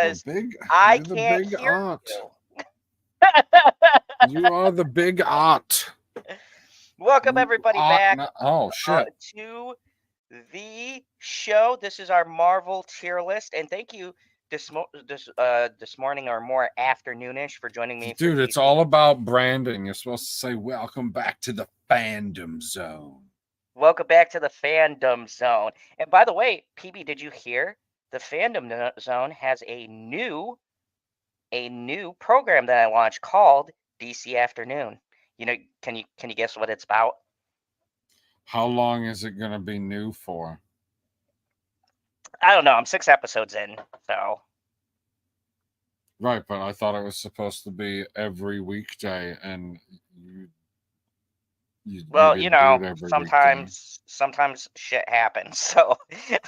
because I You're the can't big hear art. you. You are the big art. Welcome You everybody are back not, oh shit. to the show. This is our Marvel tier list, and thank you this morning or more afternoonish for joining me for Dude, it's DC. all about branding. You're supposed to say welcome back to the fandom zone. Welcome back to the fandom zone. And by the way, PB, did you hear the fandom zone has a new program that I launched called DC Afternoon. You know, can you guess what it's about? How long is it gonna be new for? I don't know. I'm 6 episodes in, so Right, but I thought it was supposed to be every weekday, and you well, didn't do it every weekday. sometimes shit happens. So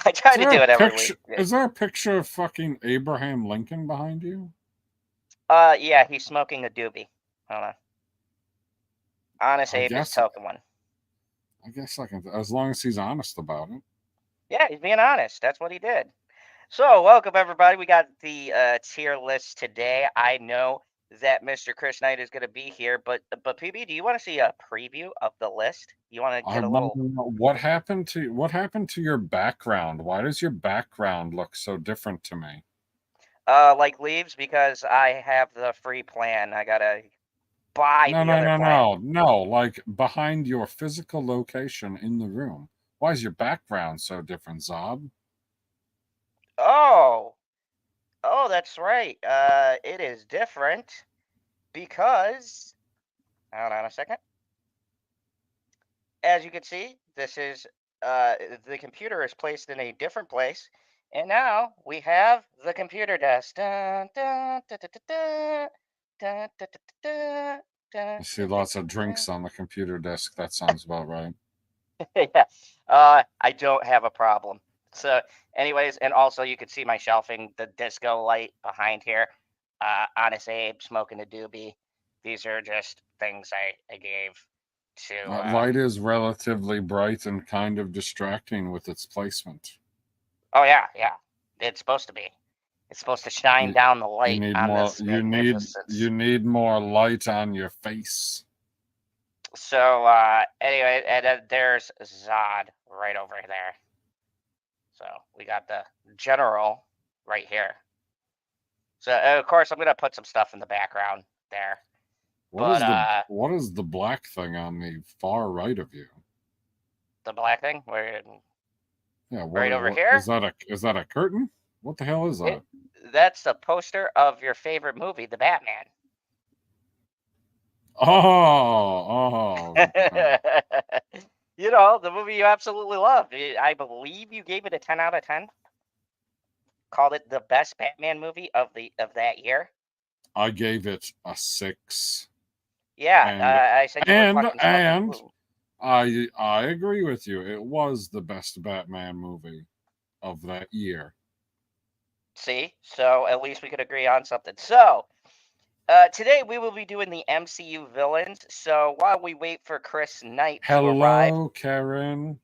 I try to do it every week. Is there a picture of fucking Abraham Lincoln behind you? Yeah, he's smoking a doobie. Hold on. Honest Abe is token one. I guess I can, as long as he's honest about it. Yeah, he's being honest. That's what he did. So, welcome everybody. We got the tier list today. I know that Mr. Chris Knight is going to be here, but PB, do you want to see a preview of the list? You want to I get a want little? to know what happened to your background? Why does your background look so different to me? Like leaves because I have the free plan. I gotta buy the other plan. No. Like behind your physical location in the room. Why is your background so different, Zob? Oh, that's right. It is different because hold on a second. As you can see, this is the computer is placed in a different place, and now we have the computer desk. Dun, dun, dun, dun, dun, dun, dun, dun, I see lots of drinks on the computer desk. That sounds about right. yeah, I don't have a problem. So, anyways, and also you can see my shelving, the disco light behind here. Honest Abe smoking a doobie. These are just things I gave to. That light is relatively bright and kind of distracting with its placement. Oh yeah. It's supposed to be. It's supposed to shine down the light on this magnificence. You need more light on your face. So anyway, and there's Zod right over there. So we got the general right here. So of course I'm gonna put some stuff in the background there. What is the black thing on the far right of you? The black thing? Where? Yeah, right over here. Is that a curtain? What the hell is that? That's the poster of your favorite movie, The Batman. Oh. You know, the movie you absolutely love. I believe you gave it a 10 out of 10. Called it the best Batman movie of that year. I gave it a 6. Yeah, I said you were fucking and I agree with you. It was the best Batman movie of that year. See? So at least we could agree on something. So today we will be doing the MCU villains. So while we wait for Chris Knight to arrive. Hello, Karen.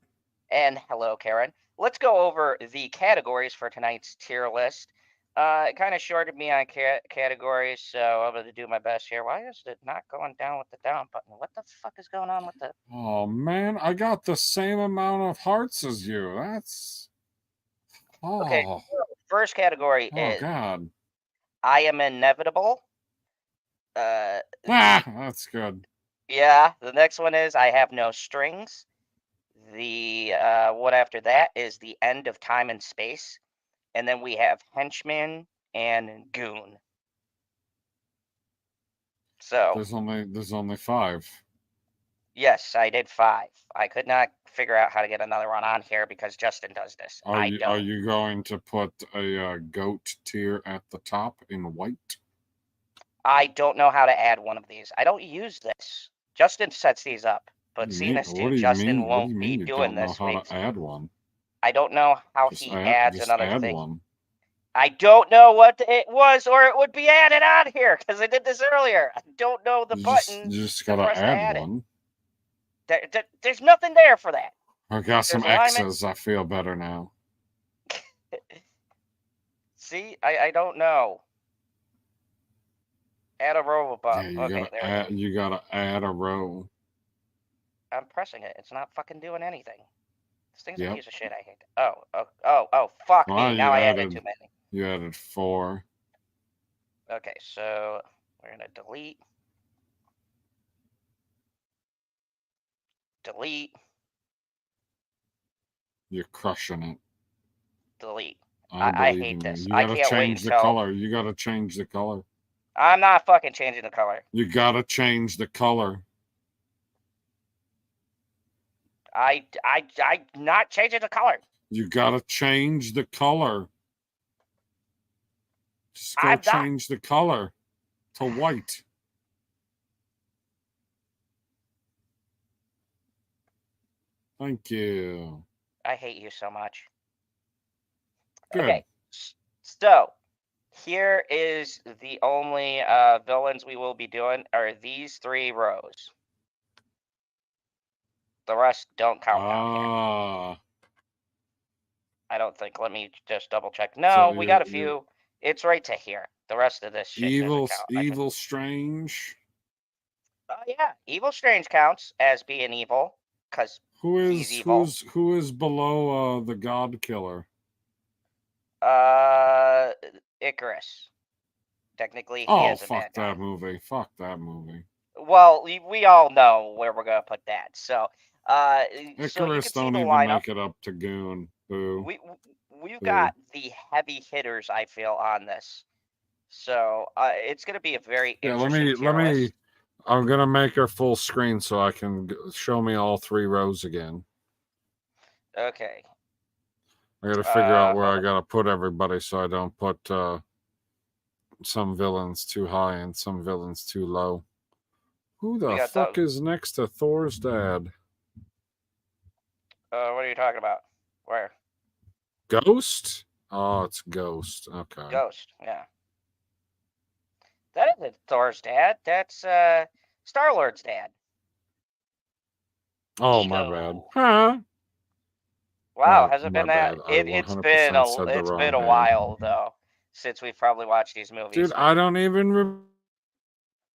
And hello, Karen. Let's go over the categories for tonight's tier list. It kind of shorted me on categories, so I'm going to do my best here. Why is it not going down with the down button? What the fuck is going on with the... Oh, man, I got the same amount of hearts as you. That's... Oh. Okay, first category is... God. I am inevitable. That's good. Yeah, the next one is I have no strings. The one after that is the end of time and space. And then we have henchman and goon. So there's only 5. Yes, I did 5. I could not figure out how to get another one on here because Justin does this. Are you going to put a goat tier at the top in white? I don't know how to add one of these. I don't use this. Justin sets these up, but seeing as Justin won't be doing this. How to add one? I don't know how he adds another thing. One. I don't know what it was, or it would be added on here because I did this earlier. I don't know the button. You just gotta add one. There's nothing there for that. I got some X's. I feel better now. See, I don't know. Add a row above. Yeah, Okay, there we go. you gotta add a row. I'm pressing it. It's not fucking doing anything. This thing's a Yep. piece of shit. I hate it. Oh, fuck Well, me. Now I added too many. you added 4. Okay, so we're gonna delete. Delete. You're crushing it. Delete. I I believe hate in you. this. You I gotta can't wait change the until. color. You gotta change the color. I'm not fucking changing the color. You gotta change the color. I not changing the color. You gotta change the color. Just go I'm not. change the color to white. Thank you. I hate you so much. Good. Okay, so here is the only villains we will be doing are these 3 rows. The rest don't count down here. I don't think. Let me just double check. No, So we got a few. It's right to here. The rest of this shit doesn't count. Evil Strange. Oh yeah, Evil Strange counts as being evil because he's evil. Who is below the God Killer? Icarus. Technically, he is a fuck bad guy. that movie. Fuck that movie. Well, we all know where we're gonna put that. So, Icarus so you can see don't the even lineup. make it up to Goon. Boo. We've got the heavy hitters. I feel on this. So it's gonna be a very interesting let me. I'm gonna make her full screen so I can show me all 3 rows again. Okay. I gotta figure out where I gotta put everybody so I don't put some villains too high and some villains too low. Who the fuck is next to Thor's dad? What are you talking about? Where? Ghost? Oh, it's Ghost. Okay. Ghost, yeah. That isn't Thor's dad. That's Star-Lord's dad. Oh, my bad. Huh? Wow, has it been that? It's been a while though since we've probably watched these movies. Dude, I don't even remember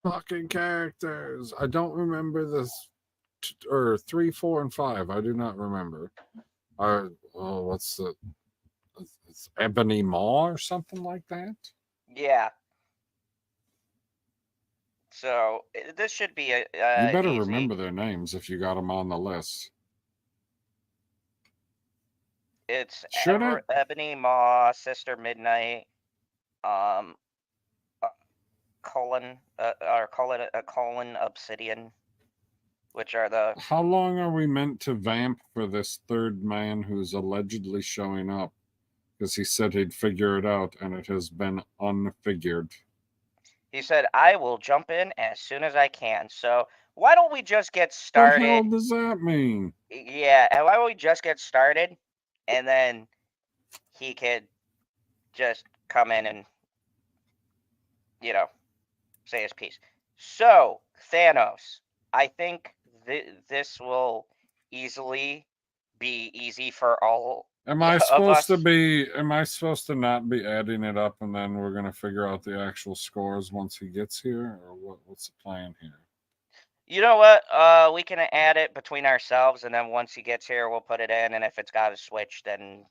fucking characters. I don't remember this. Or 3, 4, and 5. I do not remember. What's the? It's Ebony Maw or something like that. Yeah. So this should be a. You better easy. remember their names if you got them on the list. It's Ebony Maw, Sister Midnight, Colon Obsidian, which are the. How long are we meant to vamp for this third man who's allegedly showing up? Because he said he'd figure it out, and it has been unfigured. He said, "I will jump in as soon as I can." So why don't we just get started? What the hell does that mean? Yeah, and why don't we just get started, and then he could just come in and, say his piece. So Thanos, I think this will easily be easy for all. Am I supposed to not be adding it up, and then we're gonna figure out the actual scores once he gets here, or what's the plan here? You know what? We can add it between ourselves, and then once he gets here, we'll put it in. And if it's got to switch, then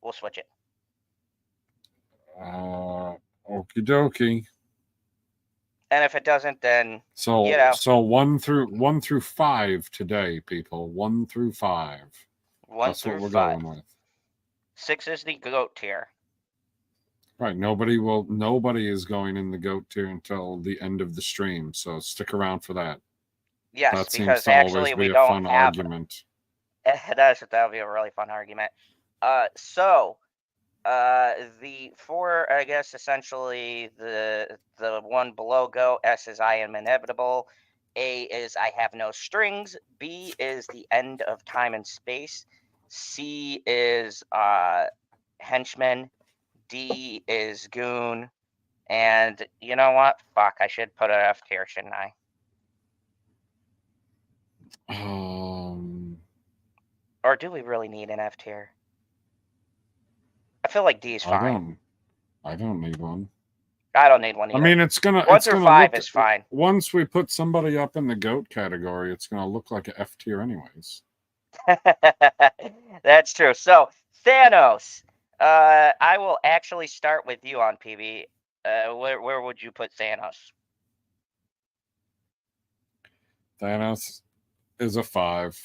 we'll switch it. Okie dokie. And if it doesn't, then so 1 through 5 today, people. 1 through 5. That's what we're going with. 6 is the goat tier. Right. Nobody is going in the goat tier until the end of the stream. So stick around for that. Yes, that because seems to actually always be we a don't fun have argument. That would be a really fun argument. The 4, I guess, essentially the one below go. S is I am inevitable. A is I have no strings. B is the end of time and space. C is henchman. D is goon. And you know what? Fuck, I should put an F tier, shouldn't I? Or do we really need an F tier? I feel like D is fine. I don't need one. I don't need one I either. mean, it's 1 gonna through 5 look, is fine. once we put somebody up in the GOAT category, it's gonna look like an F tier anyways. That's true. So Thanos, I will actually start with you on PB. Where would you put Thanos? Thanos is a 5.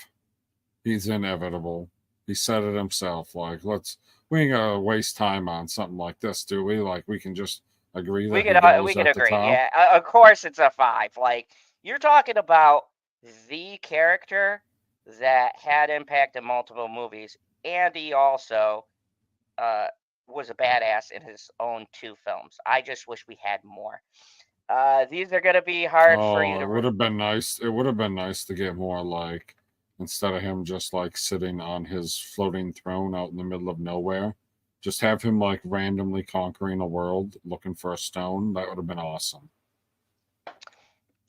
He's inevitable. He said it himself. Like, we ain't gotta waste time on something like this, do we? Like, we can just agree that he We goes can at the agree. top. Yeah, of course it's a 5. Like you're talking about the character that had impact in multiple movies, and he also uh, was a badass in his own 2 films. I just wish we had more. These are gonna be hard for you Oh, to. it would have been nice. It would have been nice to get more, like, instead of him just like sitting on his floating throne out in the middle of nowhere, just have him like randomly conquering a world looking for a stone. That would have been awesome.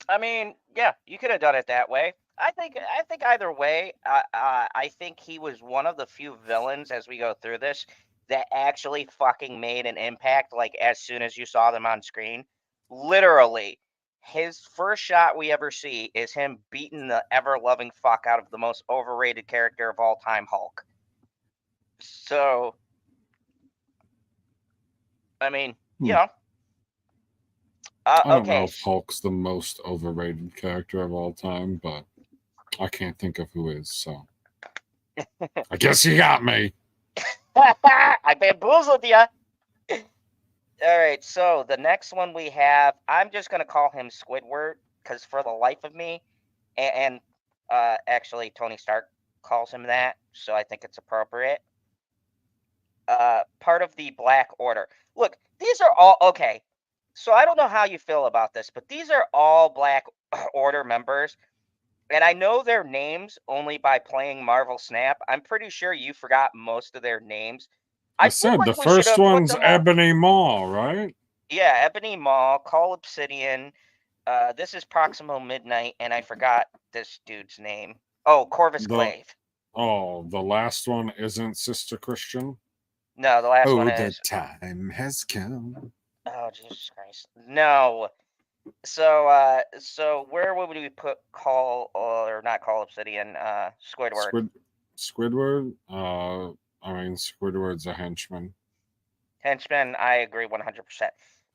I mean, yeah, you could have done it that way. I think either way, I think he was one of the few villains as we go through this that actually fucking made an impact. Like as soon as you saw them on screen, literally, his first shot we ever see is him beating the ever loving fuck out of the most overrated character of all time, Hulk. So, I mean, you know, I don't know okay. if Hulk's the most overrated character of all time, but I can't think of who is. So I guess you got me. I bamboozled you. All right, so the next one we have, I'm just gonna call him Squidward because for the life of me, and actually Tony Stark calls him that, so I think it's appropriate. Part of the Black Order. Look, these are all okay. So I don't know how you feel about this, but these are all Black Order members, and I know their names only by playing Marvel Snap. I'm pretty sure you forgot most of their names. I I feel said the like we should first have put one's them all. Ebony Maw, right? Yeah, Ebony Maw, Call Obsidian. This is Proximo Midnight, and I forgot this dude's name. Oh, Corvus The Glaive. the last one isn't Sister Christian. No, the last one Oh, the is. time has come. Oh, Jesus Christ. No. So where would we put Call or not Call Obsidian? Squidward. Squidward. I mean, Squidward's a henchman. Henchman. I agree 100%.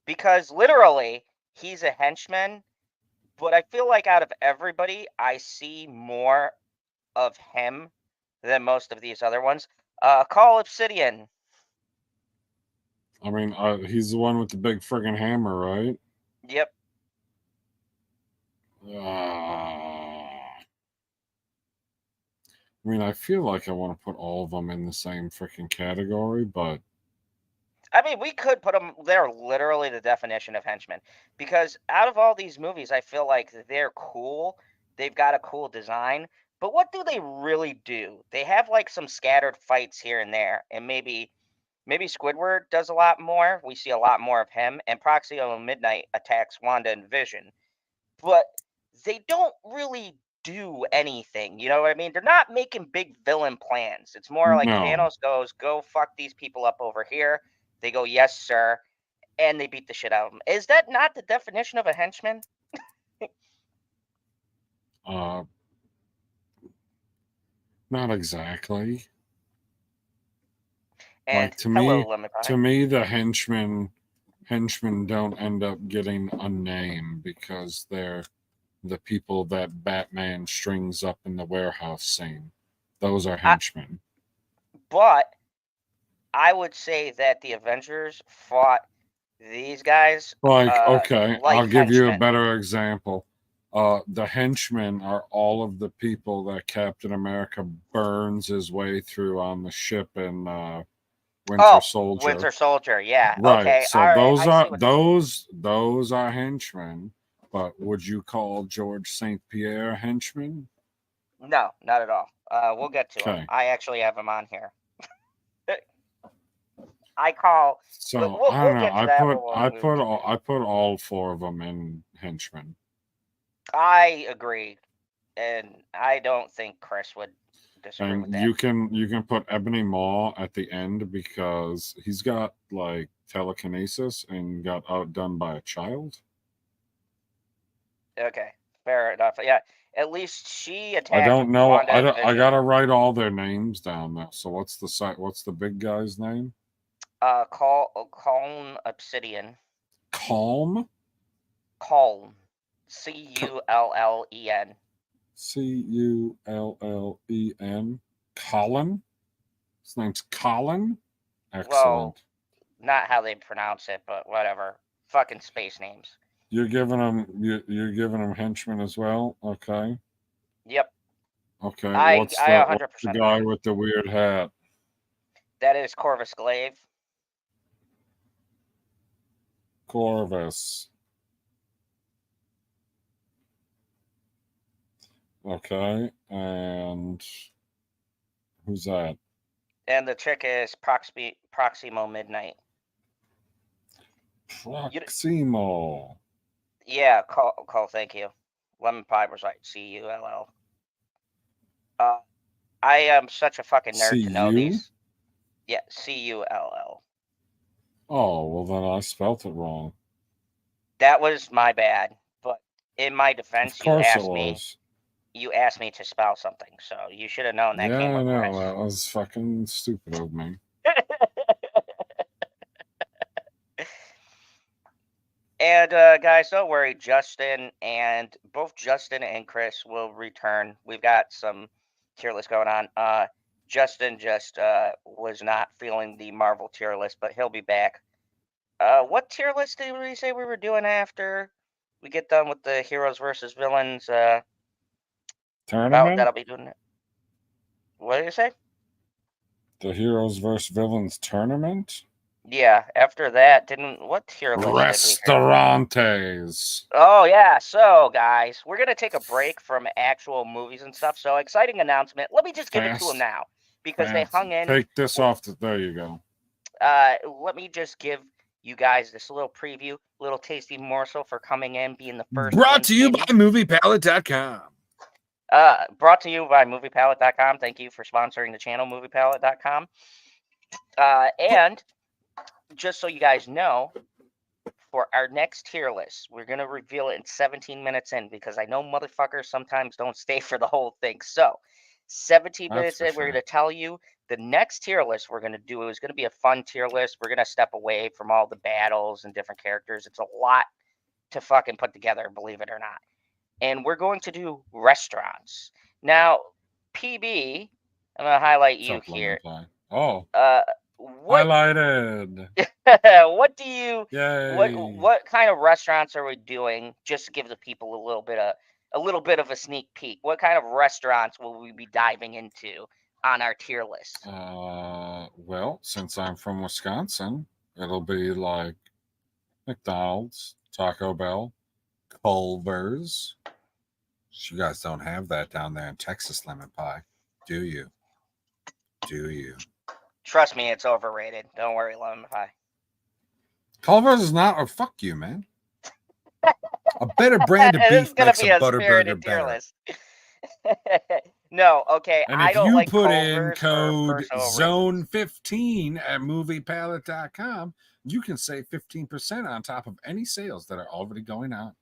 Because literally, he's a henchman, but I feel like out of everybody, I see more of him than most of these other ones. Call Obsidian. I mean, he's the one with the big friggin' hammer, right? Yep. I mean, I feel like I want to put all of them in the same freaking category, but I mean, we could put them. They're literally the definition of henchmen. Because out of all these movies, I feel like they're cool. They've got a cool design. But what do they really do? They have like some scattered fights here and there, and maybe Squidward does a lot more. We see a lot more of him, and Proximo Midnight attacks Wanda and Vision. But they don't really do anything. You know what I mean? They're not making big villain plans. It's more like no. Thanos goes, "Go fuck these people up over here." They go, "Yes, sir," and they beat the shit out of them. Is that not the definition of a henchman? Uh, Not exactly. And Like hello, Lemon to Pie. me, the henchmen don't end up getting a name because they're the people that Batman strings up in the warehouse scene. Those are I, henchmen. but I would say that the Avengers fought these guys Like, okay, like I'll give you a henchmen. better example. The henchmen are all of the people that Captain America burns his way through on the ship in Winter Oh, Soldier. Winter Soldier. Yeah. Right. Okay. So All right. I see what. those are henchmen. But would you call George St. Pierre a henchman? No, not at all. We'll get to him. Okay. I actually have him on here. I call. So I We'll don't know. get to that when we. I put all four of them in henchmen. I agree, and I don't think Chris would disagree with And that. you can put Ebony Maw at the end because he's got like telekinesis and got outdone by a child. Okay, fair enough. Yeah, at least she I attacked don't know. I Wanda don't. I Vision. gotta write all their names down though. So what's the site? What's the big guy's name? Calm Obsidian. Calm. Calm. Cullen. Cullen. Colin. His name's Colin. Well, Excellent. not how they pronounce it, but whatever. Fucking space names. You're giving him. You're giving him henchmen as well. Okay. Yep. Okay. I What's I the 100% guy agree. with the weird hat? That is Corvus Glaive. Corvus. Okay. And who's that? And the chick is Proximo Midnight. Proximo. Yeah, call. Thank you. Lemon Pie was right. Cull. I am such a fucking nerd to know these. Yeah, Cull. Oh, well, then I spelt it wrong. That was my bad. But in my Of defense, course it was. You asked me to spell something, so you should have known that Yeah, came I with know. risk. That was fucking stupid of me. And guys, don't worry. Both Justin and Chris will return. We've got some tier list going on. Justin just was not feeling the Marvel tier list, but he'll be back. What tier list did we say we were doing after we get done with the heroes versus villains? Tournament? That'll be doing it. What did you say? The heroes versus villains tournament? Yeah, after that, what tier list did we have? Restaurantes. Oh yeah, so guys, we're gonna take a break from actual movies and stuff. So exciting announcement. Let me just give it to them now because they hung in. Take this off. There you go. Let me just give you guys this little preview, little tasty morsel for coming in, being the first. Brought to you by MoviePalette.com. Brought to you by MoviePalette.com. Thank you for sponsoring the channel, MoviePalette.com. And just so you guys know, for our next tier list, we're going to reveal it in 17 minutes in because I know motherfuckers sometimes don't stay for the whole thing. So 17 minutes in, we're going to tell you the next tier list we're going to do is going to be a fun tier list. We're going to step away from all the battles and different characters. It's a lot to fucking put together, believe it or not. And we're going to do restaurants. Now, PB, I'm going to highlight you here. Oh. What highlighted? What do you? Yay. What kind of restaurants are we doing? Just to give the people a little bit of a sneak peek. What kind of restaurants will we be diving into on our tier list? Well, since I'm from Wisconsin, it'll be like McDonald's, Taco Bell, Culver's. You guys don't have that down there in Texas, Lemon Pie, do you? Do you? Trust me, it's overrated. Don't worry, Lemon Pie. Culver's is not. Oh, fuck you, man. A better brand of beef makes a Butterburger better. No, okay. And if you put in code ZONE15 at MoviePalette.com, you can save 15% on top of any sales that are already going on.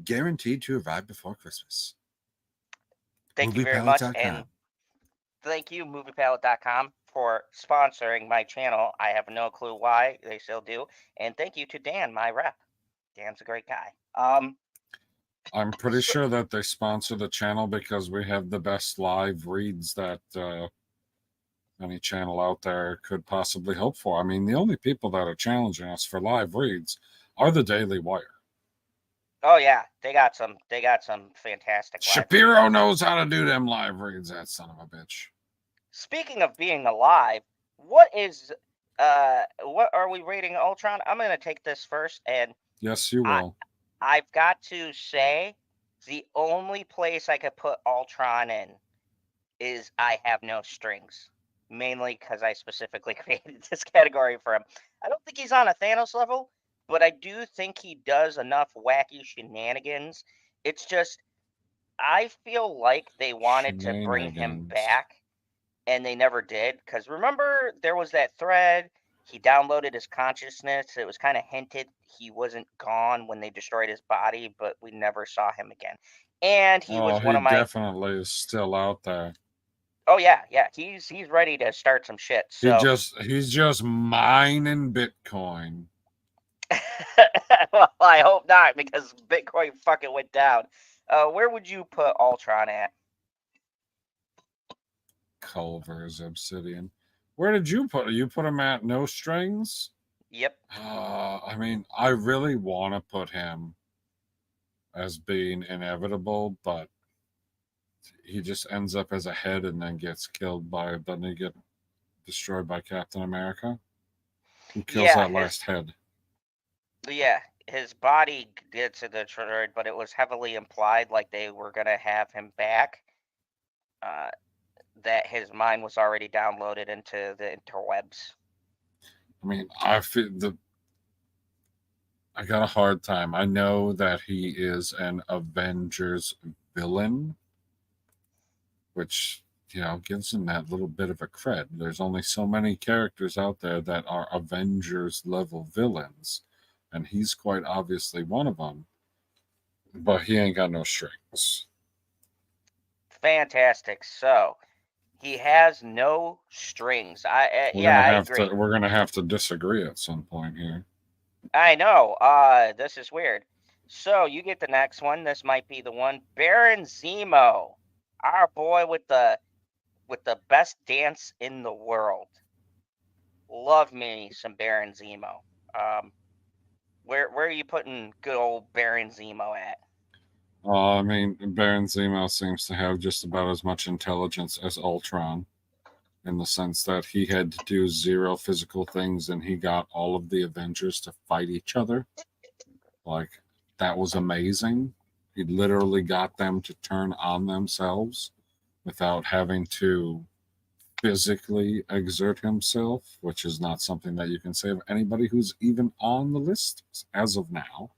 Guaranteed to arrive before Christmas. Thank you very much. And thank you, MoviePalette.com, for sponsoring my channel. I have no clue why. They still do. And thank you to Dan, my rep. Dan's a great guy. I'm pretty sure that they sponsor the channel because we have the best live reads that any channel out there could possibly hope for. I mean, the only people that are challenging us for live reads are the Daily Wire. Oh yeah, they got some fantastic. Shapiro knows how to do them live reads. That son of a bitch. Speaking of being alive, what are we rating Ultron? I'm gonna take this first, and yes, you will. I've got to say, the only place I could put Ultron in is I Have No Strings, mainly because I specifically created this category for him. I don't think he's on a Thanos level, but I do think he does enough wacky shenanigans. It's just, I feel like they wanted to bring him back, and they never did. Because remember, there was that thread He downloaded his consciousness. It was kind of hinted he wasn't gone when they destroyed his body, but we never saw him again. And he Oh, was one he of my. definitely is still out there. Oh yeah. He's ready to start some shit. So He's just mining Bitcoin. well, I hope not, because Bitcoin fucking went down. Where would you put Ultron at? Culver's Obsidian. Where did you put it? You put him at no strings? Yep. I mean, I really want to put him as being inevitable, but he just ends up as a head and then gets killed by, doesn't he get destroyed by Captain America? Who kills Yeah, that last head? his body gets destroyed, but it was heavily implied like they were gonna have him back. Uh, that his mind was already downloaded into the interwebs. I mean, I got a hard time. I know that he is an Avengers villain, which gives him that little bit of a cred. There's only so many characters out there that are Avengers level villains, and he's quite obviously one of them. But he ain't got no strings. Fantastic. So he has no strings. I agree. We're gonna have to disagree at some point here. I know. This is weird. So you get the next one. This might be the one. Baron Zemo, our boy with the best dance in the world. Love me some Baron Zemo. Where are you putting good old Baron Zemo at? I mean, Baron Zemo seems to have just about as much intelligence as Ultron, in the sense that he had to do zero physical things and he got all of the Avengers to fight each other. Like, that was amazing. He literally got them to turn on themselves without having to physically exert himself, which is not something that you can say of anybody who's even on the list as of now.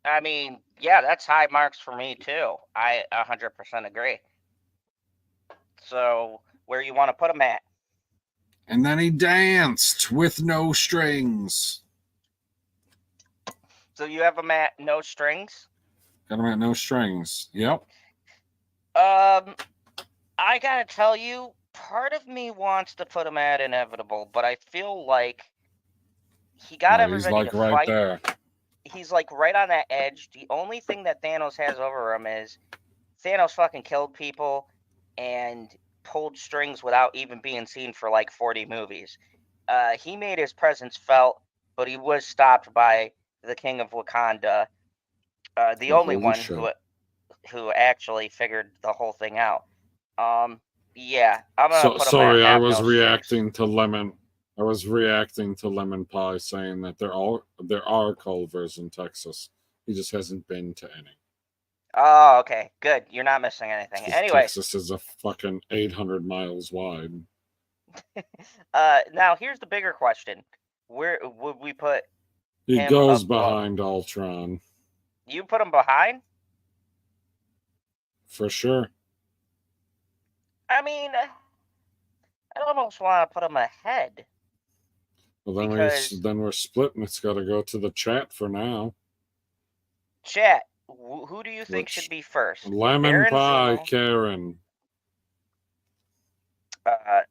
I mean, yeah, that's high marks for me too. I 100% agree. So where you want to put him at? And then he danced with no strings. So you have him at no strings? Got him at no strings. Yep. I gotta tell you, part of me wants to put him at inevitable, but I feel like he got No, he's everybody to like right fight. there. He's like right on that edge. The only thing that Thanos has over him is Thanos fucking killed people and pulled strings without even being seen for like 40 movies. He made his presence felt, but he was stopped by the King of Wakanda, the Oh, only holy one shit. who actually figured the whole thing out. Yeah, I'm gonna So put him at sorry, I have was no strings. reacting to lemon. I was reacting to Lemon Pie saying that there are Culvers in Texas. He just hasn't been to any. Oh, okay, good. You're not missing anything. Anyways, Texas is a fucking 800 miles wide. now here's the bigger question: where would we put He him goes above? behind Ultron You put him behind? for sure. I mean, I almost want to put him ahead Well, because then we're splitting. It's got to go to the chat for now. chat. Who do you think should Which be first? Lemon Baron Pie, Zemo, Karen.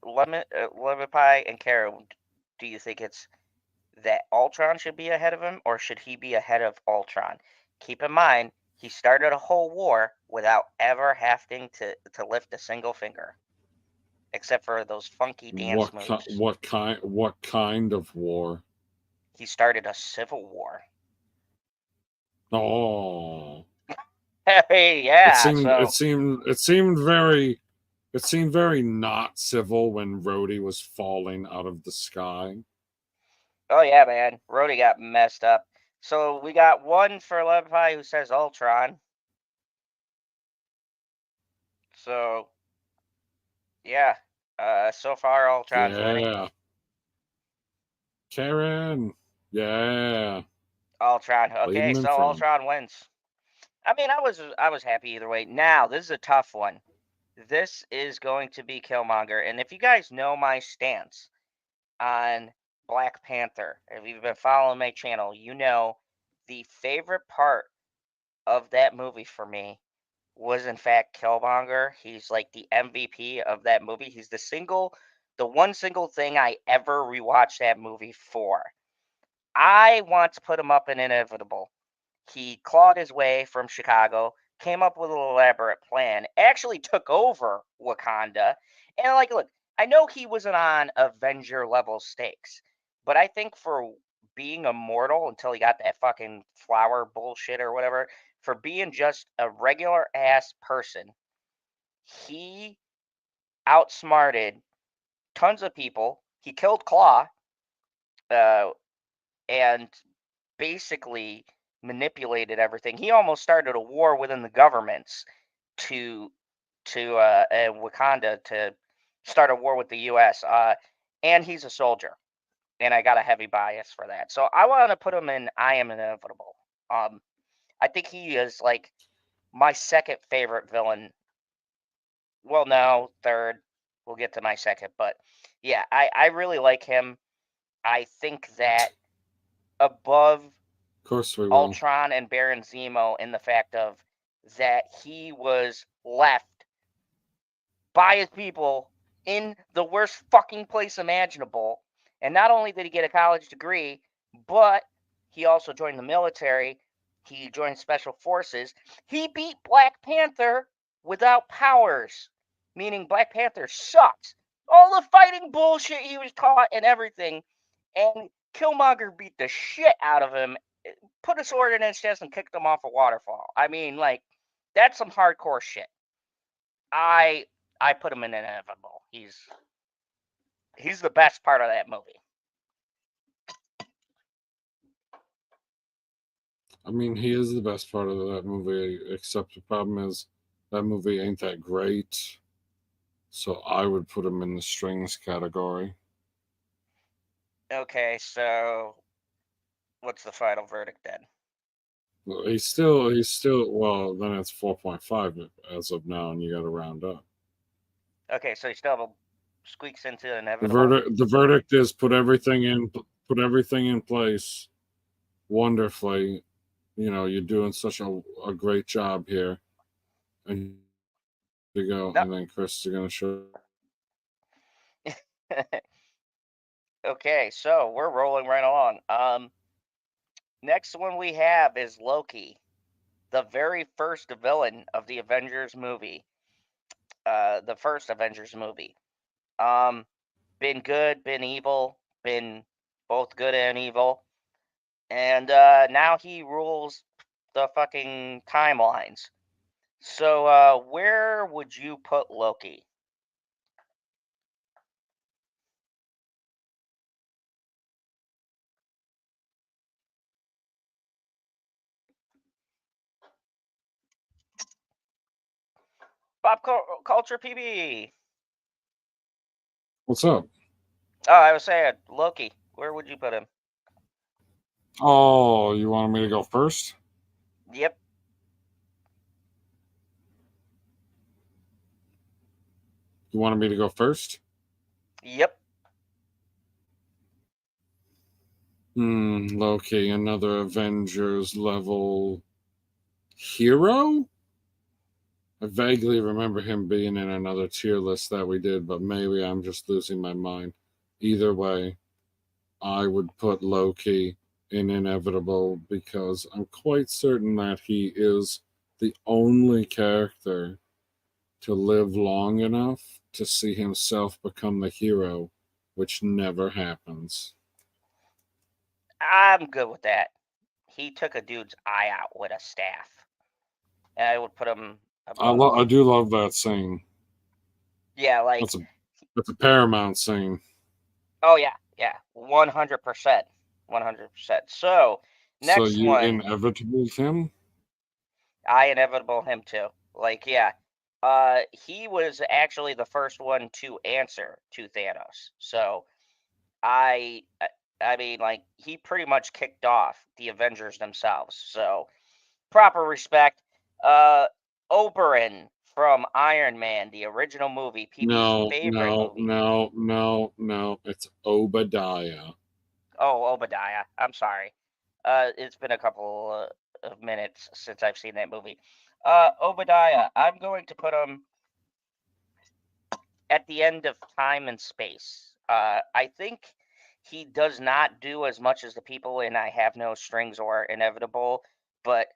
Lemon Pie, and Karen. Do you think it's that Ultron should be ahead of him, or should he be ahead of Ultron? Keep in mind, he started a whole war without ever having to lift a single finger, except for those funky dance moves. What kind of war? He started a civil war. Oh, Hey, it yeah. seemed it So, seemed it seemed very it seemed very not civil when Rhodey was falling out of the sky. oh yeah, man, Rhodey got messed up. So we got one for Lemon Pie who says Ultron. So yeah, so far Ultron's winning. Yeah, Karen. Yeah, Ultron. Okay, leading in so front. Ultron wins. I mean, I was happy either way. Now this is a tough one. This is going to be Killmonger, and if you guys know my stance, on Black Panther. If you've been following my channel, you know the favorite part of that movie for me was in fact Killmonger. He's like the MVP of that movie. He's the one single thing I ever rewatched that movie for. I want to put him up in Inevitable. He clawed his way from Chicago, came up with an elaborate plan, actually took over Wakanda. And like, look, I know he wasn't on Avenger level stakes, but I think for being immortal until he got that fucking flower bullshit or whatever, for being just a regular ass person, he outsmarted tons of people. He killed Claw, uh, and basically manipulated everything. He almost started a war within the governments to Wakanda to start a war with the U.S. And he's a soldier, and I got a heavy bias for that. So I want to put him in I Am Inevitable. I think he is like my second favorite villain. Well, no, third. We'll get to my second, but yeah, I really like him. I think that above Of course we will. Ultron and Baron Zemo in the fact of that he was left by his people in the worst fucking place imaginable. And not only did he get a college degree, but he also joined the military. He joined special forces. He beat Black Panther without powers, meaning Black Panther sucked. All the fighting bullshit he was taught and everything. And Killmonger beat the shit out of him, put a sword in his chest, and kicked him off a waterfall. I mean, like, that's some hardcore shit. I put him in Inevitable. He's the best part of that movie. I mean, he is the best part of that movie, except the problem is that movie ain't that great. So I would put him in the strings category. Okay, so what's the final verdict then? Well, he's still, well, then it's 4.5 as of now, and you got to round up. Okay, so he still squeaks into Inevitable. The verdict is put everything in place wonderfully. You know, you're doing such a great job here. And you go, No. and then Chris is going to show. Okay, so we're rolling right along. Next one we have is Loki, the very first villain of the Avengers movie. The first Avengers movie. Been good, been evil, been both good and evil. And now he rules the fucking timelines. So where would you put Loki? Culture PB. What's up? Oh, I was saying Loki. Where would you put him? Oh, you wanted me to go first? Yep. You wanted me to go first? Yep. Loki, another Avengers level hero? I vaguely remember him being in another tier list that we did, but maybe I'm just losing my mind. Either way, I would put Loki in Inevitable because I'm quite certain that he is the only character to live long enough to see himself become the hero, which never happens. I'm good with that. He took a dude's eye out with a staff. And I would put him above. I do love that scene. Yeah, like That's a Paramount scene. oh yeah, 100%. 100%. So So next you one, inevitable him? I Inevitable him too. Like, yeah. He was actually the first one to answer to Thanos. So I I mean, like, he pretty much kicked off the Avengers themselves. So proper respect. Oberyn from Iron Man, the original movie, PB's favorite movie. No. It's Obadiah. Oh, Obadiah. I'm sorry. It's been a couple of minutes since I've seen that movie. Obadiah. I'm going to put him at the end of time and space. I think he does not do as much as the people in I Have No Strings or Inevitable, but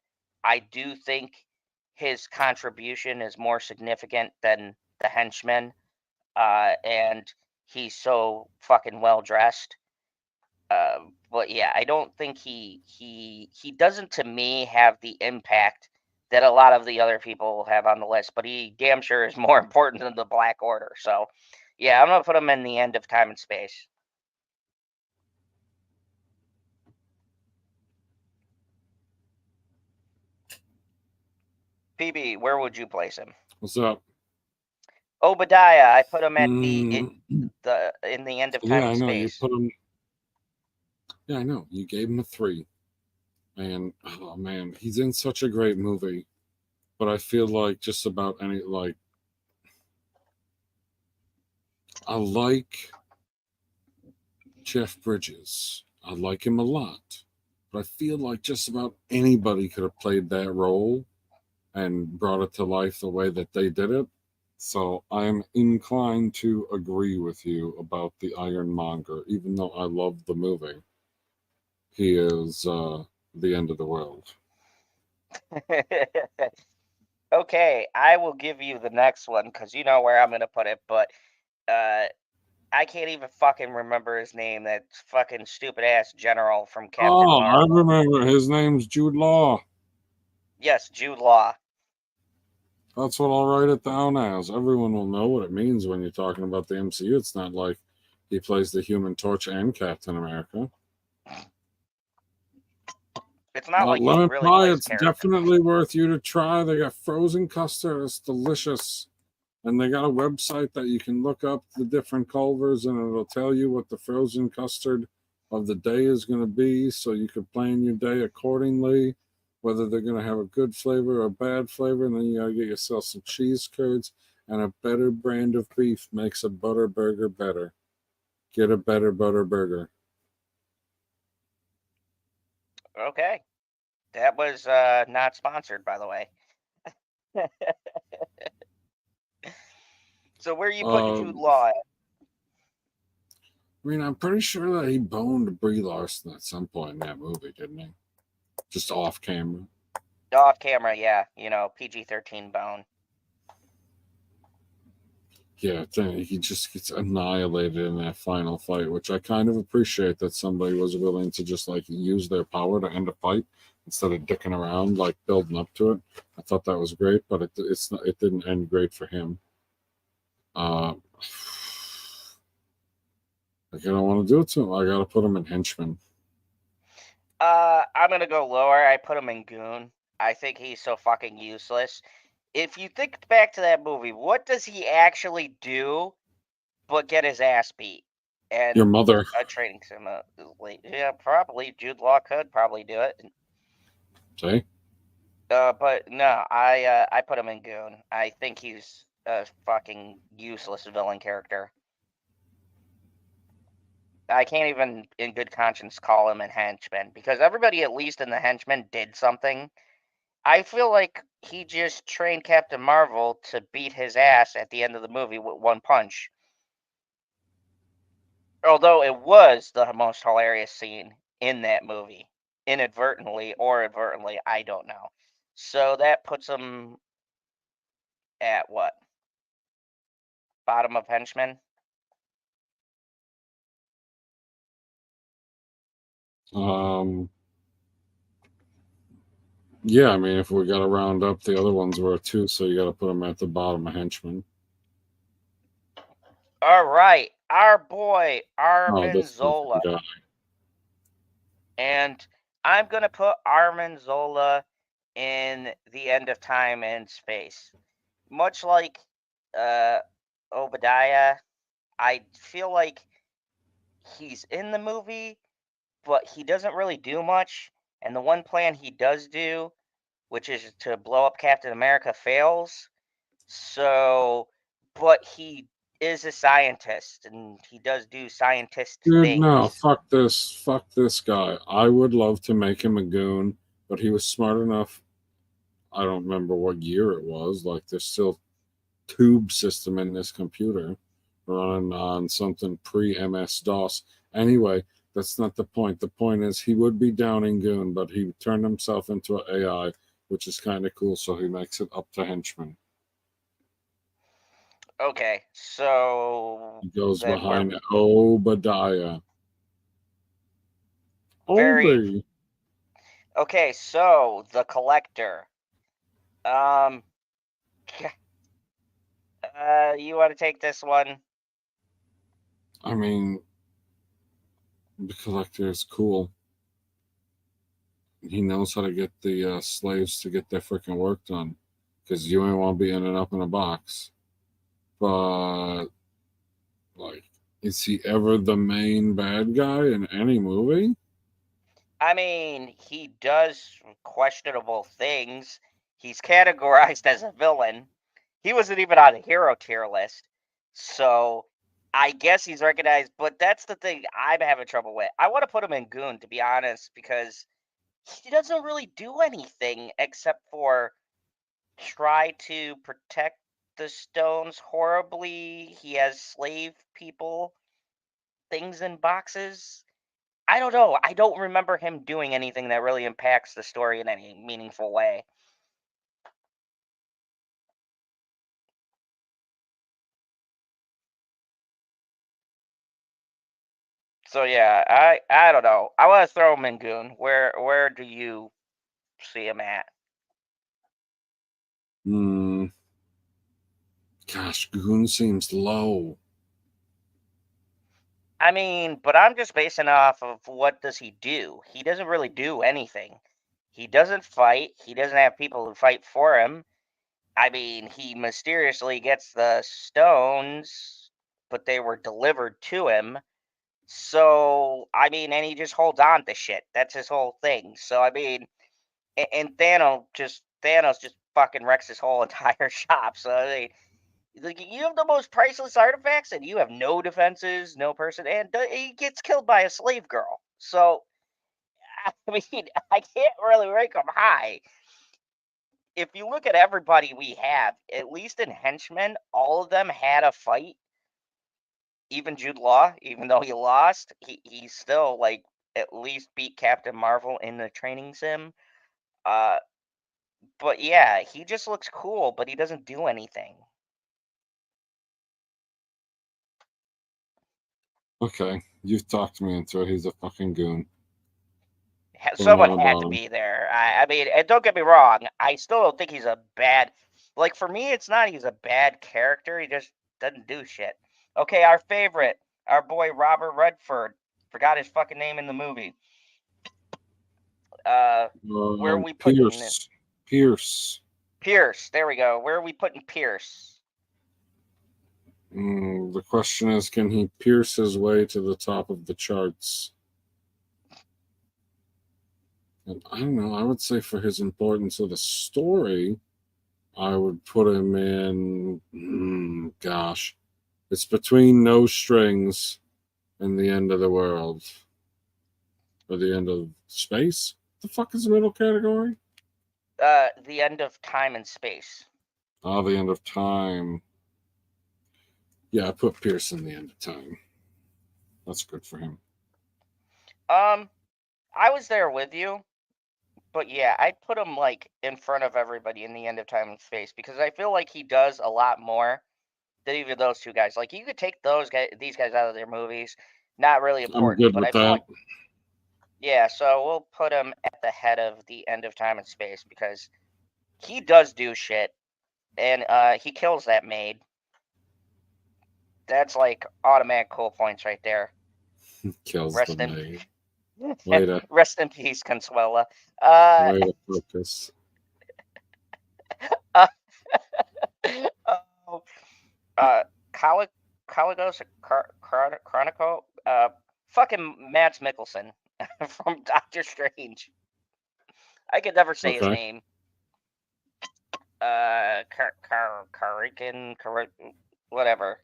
I do think his contribution is more significant than the henchmen. And he's so fucking well dressed. But yeah, I don't think he doesn't to me have the impact that a lot of the other people have on the list. But he damn sure is more important than the Black Order. So yeah, I'm gonna put him in the end of time and space. PB, where would you place him? What's up? Obadiah, I put him at Mm, in the end of time yeah, and I know. You space. put him. Yeah, I know. You gave him a 3. And, oh man, he's in such a great movie. But I feel like just about any, like, I like Jeff Bridges. I like him a lot. But I feel like just about anybody could have played that role and brought it to life the way that they did it. So I'm inclined to agree with you about the Ironmonger, even though I love the movie. He is the end of the world. Okay, I will give you the next one because you know where I'm gonna put it, but uh, I can't even fucking remember his name. That fucking stupid ass general from Captain Oh, I Marvel. remember. His name's Jude Law. Yes, Jude Law. That's what I'll write it down as. Everyone will know what it means when you're talking about the MCU. It's not like he plays the Human Torch and Captain America. It's not like he Lemon really pie, plays it's character. definitely worth you to try. They got frozen custard. It's delicious. And they got a website that you can look up the different Culvers and it'll tell you what the frozen custard of the day is going to be. So you can plan your day accordingly, whether they're going to have a good flavor or a bad flavor. And then you got to get yourself some cheese curds and a better brand of beef makes a butter burger better. Get a better butter burger. Okay, that was not sponsored, by the way. So where are you putting I Jude Law at? mean, I'm pretty sure that he boned Brie Larson at some point in that movie, didn't he? Just off camera. Off camera, yeah. You know, PG-13 bone. Yeah, he just gets annihilated in that final fight, which I kind of appreciate that somebody was willing to just like use their power to end a fight instead of dicking around, like building up to it. I thought that was great, but it didn't end great for him. Uh, like I don't want to do it to him. I got to put him in henchman. I'm gonna go lower. I put him in Goon. I think he's so fucking useless. If you think back to that movie, what does he actually do but get his ass beat? Your And mother. a training simulator. Yeah, probably. Jude Law could probably do it. See? But no, I put him in Goon. I think he's a fucking useless villain character. I can't even, in good conscience, call him a henchman because everybody, at least in the henchmen, did something. I feel like he just trained Captain Marvel to beat his ass at the end of the movie with one punch. Although it was the most hilarious scene in that movie, inadvertently or advertently, I don't know. So that puts him at what? Bottom of henchmen? Um, yeah, I mean, if we got to round up, the other ones were 2, so you got to put them at the bottom of henchman. All right, our boy Oh, Armin this fucking Zola. guy. And I'm going to put Armin Zola in the end of time and space. Much like Obadiah, I feel like he's in the movie, but he doesn't really do much. And the one plan he does do, which is to blow up Captain America, fails. So, but he is a scientist and he does do scientist Dude, no, things. fuck this. Fuck this guy. I would love to make him a goon, but he was smart enough. I don't remember what year it was. Like, there's still tube system in this computer running on something pre MS DOS. Anyway, that's not the point. The point is he would be down in Goon, but he turned himself into an AI, which is kind of cool. So he makes it up to henchmen. Okay, so He goes then we're behind Obadiah. very Obi. okay. So the collector. Um, you want to take this one? I mean, the collector is cool. He knows how to get the slaves to get their freaking work done because you ain't want to be ending up in a box. But like, is he ever the main bad guy in any movie? I mean, he does questionable things. He's categorized as a villain. He wasn't even on a hero tier list. So I guess he's recognized, but that's the thing I'm having trouble with. I want to put him in Goon, to be honest, because he doesn't really do anything except for try to protect the stones horribly. He has slave people, things in boxes. I don't know. I don't remember him doing anything that really impacts the story in any meaningful way. So yeah, I don't know. I want to throw him in Goon. Where do you see him at? Hmm. Gosh, Goon seems low. I mean, but I'm just basing off of what does he do? He doesn't really do anything. He doesn't fight. He doesn't have people who fight for him. I mean, he mysteriously gets the stones, but they were delivered to him. So, I mean, and he just holds on to shit. That's his whole thing. So, I mean, and Thanos just fucking wrecks his whole entire shop. So, I mean, like you have the most priceless artifacts, and you have no defenses, no person, and he gets killed by a slave girl. So, I mean, I can't really rank him high. If you look at everybody we have, at least in henchmen, all of them had a fight. Even Jude Law, even though he lost, he still like at least beat Captain Marvel in the training sim. Uh, but yeah, he just looks cool, but he doesn't do anything. Okay, you've talked me into it. He's a fucking goon. Don't Someone know had about to him. be there. I mean, and don't get me wrong, I still don't think he's a bad. Like for me, it's not he's a bad character. He just doesn't do shit. Okay, our favorite, our boy Robert Redford. Forgot his fucking name in the movie. Uh, where are we putting it? Pierce. Pierce. Pierce. There we go. Where are we putting Pierce? The question is, can he pierce his way to the top of the charts? And I don't know. I would say for his importance of the story, I would put him in. Gosh, it's between No Strings and the End of the World or the End of Space. The fuck is the middle category? The end of time and space. Oh, the End of Time. Yeah, I put Pierce in the End of Time. That's good for him. I was there with you, but yeah, I'd put him like in front of everybody in the end of time and space because I feel like he does a lot more than even those two guys. Like you could take these guys out of their movies, not really I'm important, good but with I feel that. like yeah. So we'll put him at the head of the end of time and space because he does do shit and he kills that maid. That's like automatic cool points right there. Kills the Rest in maid. Way to rest in peace, Consuela. Uh, way to focus. uh, oh, Cali- Caligos Chronicle, fucking Mads Mikkelsen from Doctor Strange. I could never say his Okay. name. whatever.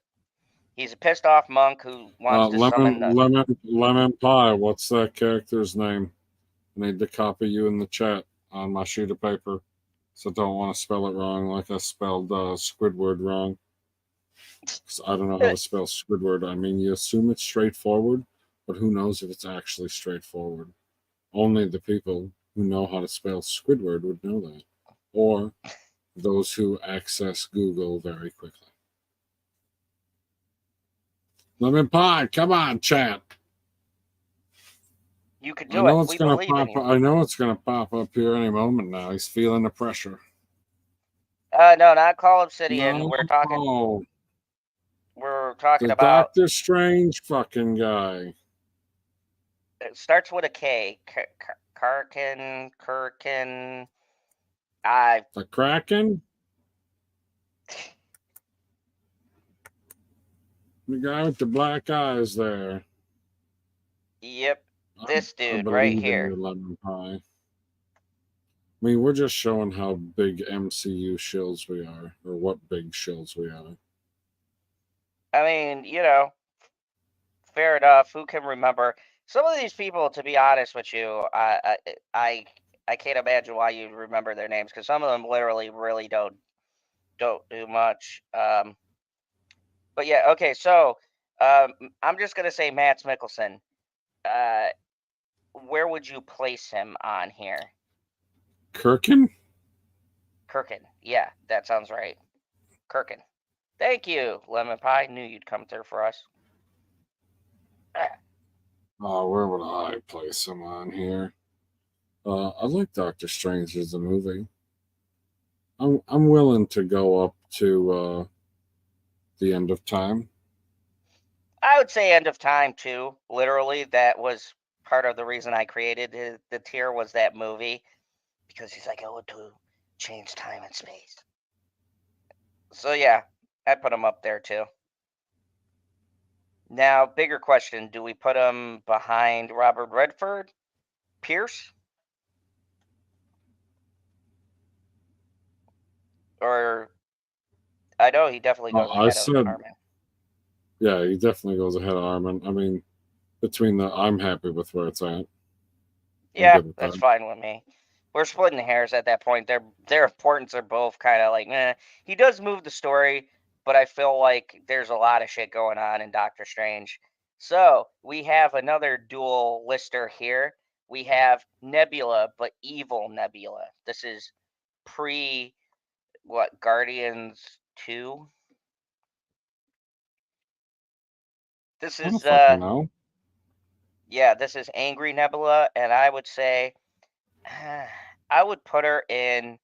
He's a pissed off monk who wants to summon the. Lemon Pie. What's that character's name? I need to copy you in the chat on my sheet of paper. So don't want to spell it wrong, like I spelled Squidward wrong. Because I don't know how to spell Squidward. I mean, you assume it's straightforward, but who knows if it's actually straightforward? Only the people who know how to spell Squidward would know that, or those who access Google very quickly. Lemon Pie, come on, chat. You could do it. We believe in you. I know it's gonna pop up here any moment now. He's feeling the pressure. No, not Call Obsidian. No, We're talking the about Doctor Strange fucking guy. It starts with a K. Kirkin. The Kraken? The guy with the black eyes there. Yep. This dude I right believe here. in your Lemon Pie. I mean, we're just showing how big MCU shills we are, or what big shills we are. I mean, fair enough. Who can remember some of these people? To be honest with you, I can't imagine why you'd remember their names, because some of them literally really don't do much. But yeah, okay. So I'm just gonna say Mads Mikkelsen. Where would you place him on here? Kirkin? Yeah, that sounds right. Kirkin. Thank you, Lemon Pie. Knew you'd come through for us. Where would I place him on here? I like Doctor Strange as a movie. I'm willing to go up to the End of Time. I would say End of Time too. Literally, that was part of the reason I created the tier, was that movie, because he's like, I want to change time and space. So yeah, I'd put him up there too. Now, bigger question: do we put him behind Robert Redford, Pierce, or I know he definitely goes ahead of Armin. Yeah, he definitely goes ahead of Armin. I mean, I'm happy with where it's at. Yeah, that's fine with me. We're splitting hairs at that point. Their importance are both kind of like, He does move the story, but I feel like there's a lot of shit going on in Doctor Strange. So we have another dual lister here. We have Nebula, but evil Nebula. This is Guardians 2? This is yeah, this is Angry Nebula, and I would say I would put her in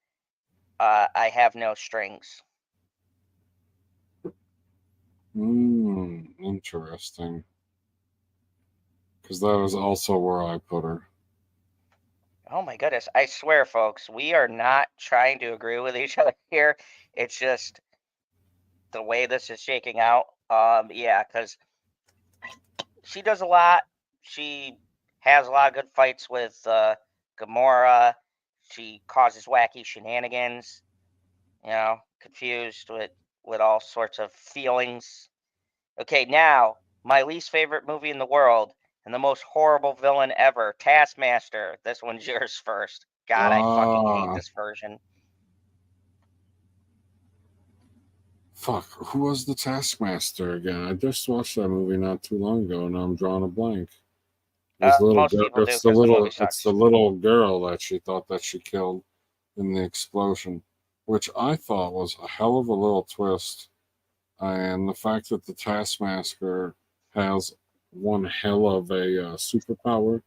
I Have No Strings. Interesting. Because that was also where I put her. Oh my goodness. I swear, folks, we are not trying to agree with each other here. It's just the way this is shaking out. Yeah, because she does a lot. She has a lot of good fights with Gamora. She causes wacky shenanigans, confused with all sorts of feelings. Okay, now, my least favorite movie in the world and the most horrible villain ever, Taskmaster. This one's yours first. God, I fucking hate this version. Fuck, who was the Taskmaster again? I just watched that movie not too long ago, and I'm drawing a blank. Most people do, because the movie sucks. It's the little girl that she thought that she killed in the explosion, which I thought was a hell of a little twist. And the fact that the Taskmaster has one hell of a superpower,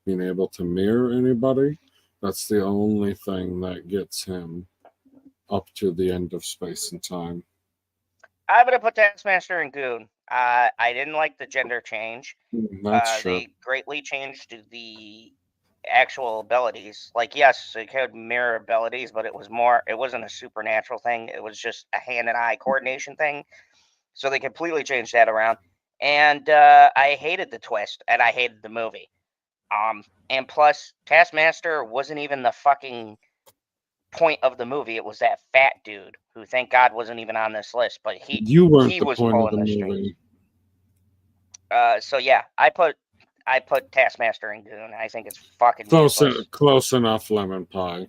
being able to mirror anybody, that's the only thing that gets him up to the end of space and time. I'm going to put Taskmaster and Goon. I didn't like the gender change. That's true. They greatly changed the actual abilities. Like, yes, it could mirror abilities, but it wasn't a supernatural thing. It was just a hand and eye coordination thing. So they completely changed that around. And I hated the twist, and I hated the movie. And plus, Taskmaster wasn't even the fucking point of the movie. It was that fat dude who, thank God, wasn't even on this list, but You weren't he the was point of pulling the the strings. movie. So yeah, I put Taskmaster and Goon. I think it's fucking useless. Close enough, lemon pie.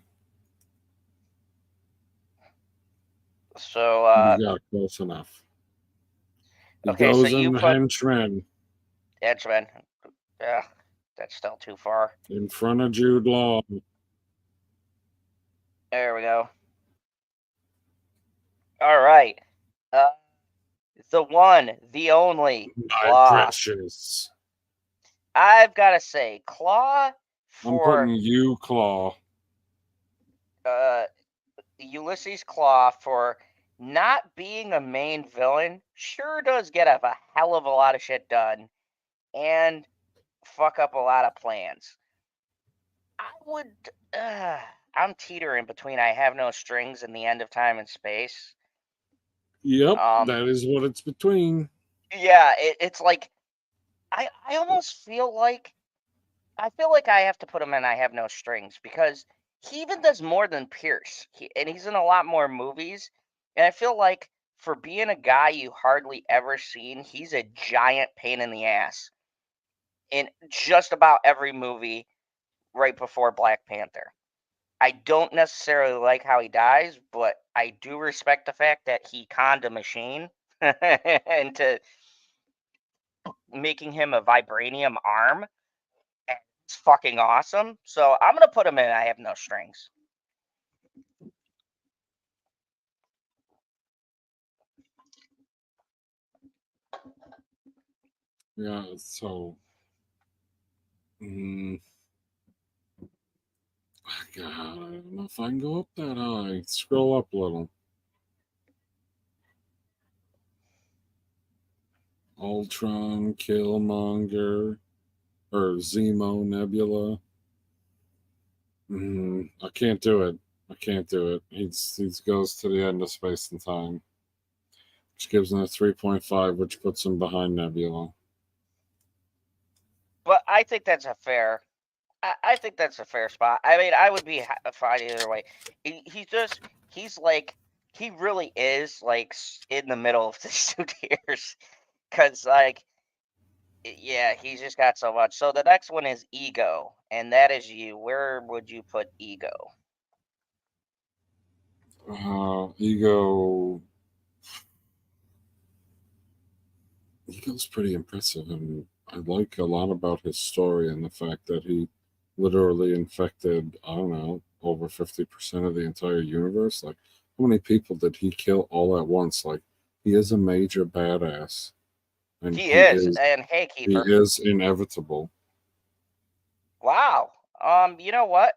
So You got close enough. He okay, so goes in you the put henchman Edgeman. That's still too far. in front of Jude Law. There we go. All right. The one, the only My Claw. precious. I've got to say, Claw I'm for putting you, Claw. Ulysses Claw for not being a main villain sure does get a hell of a lot of shit done and fuck up a lot of plans. I would. I'm teetering between I Have No Strings and The End of Time and Space. Yep, that is what it's between. Yeah, it's like I almost feel like I have to put him in I Have No Strings because he even does more than Pierce. And he's in a lot more movies. And I feel like for being a guy you hardly ever seen, he's a giant pain in the ass in just about every movie right before Black Panther. I don't necessarily like how he dies, but I do respect the fact that he conned a machine into making him a vibranium arm. It's fucking awesome. So I'm gonna put him in I Have No Strings. Yeah, so. God, I don't know if I can go up that high. Scroll up a little. Ultron, Killmonger, or Zemo, Nebula. I can't do it. I can't do it. He goes to the end of space and time, which gives him a 3.5, which puts him behind Nebula. But I think that's a fair. I think that's a fair spot. I mean, I would be fine either way. He's like he really is like in the middle of the two tiers because like yeah, he's just got so much. So the next one is Ego, and that is you. Where would you put Ego? Ego's pretty impressive, and I like a lot about his story and the fact that he literally infected, I don't know, over 50% of the entire universe. Like, how many people did he kill all at once? Like, he is a major badass, and He is, and hey, he Keeper. is inevitable. Wow. You know what?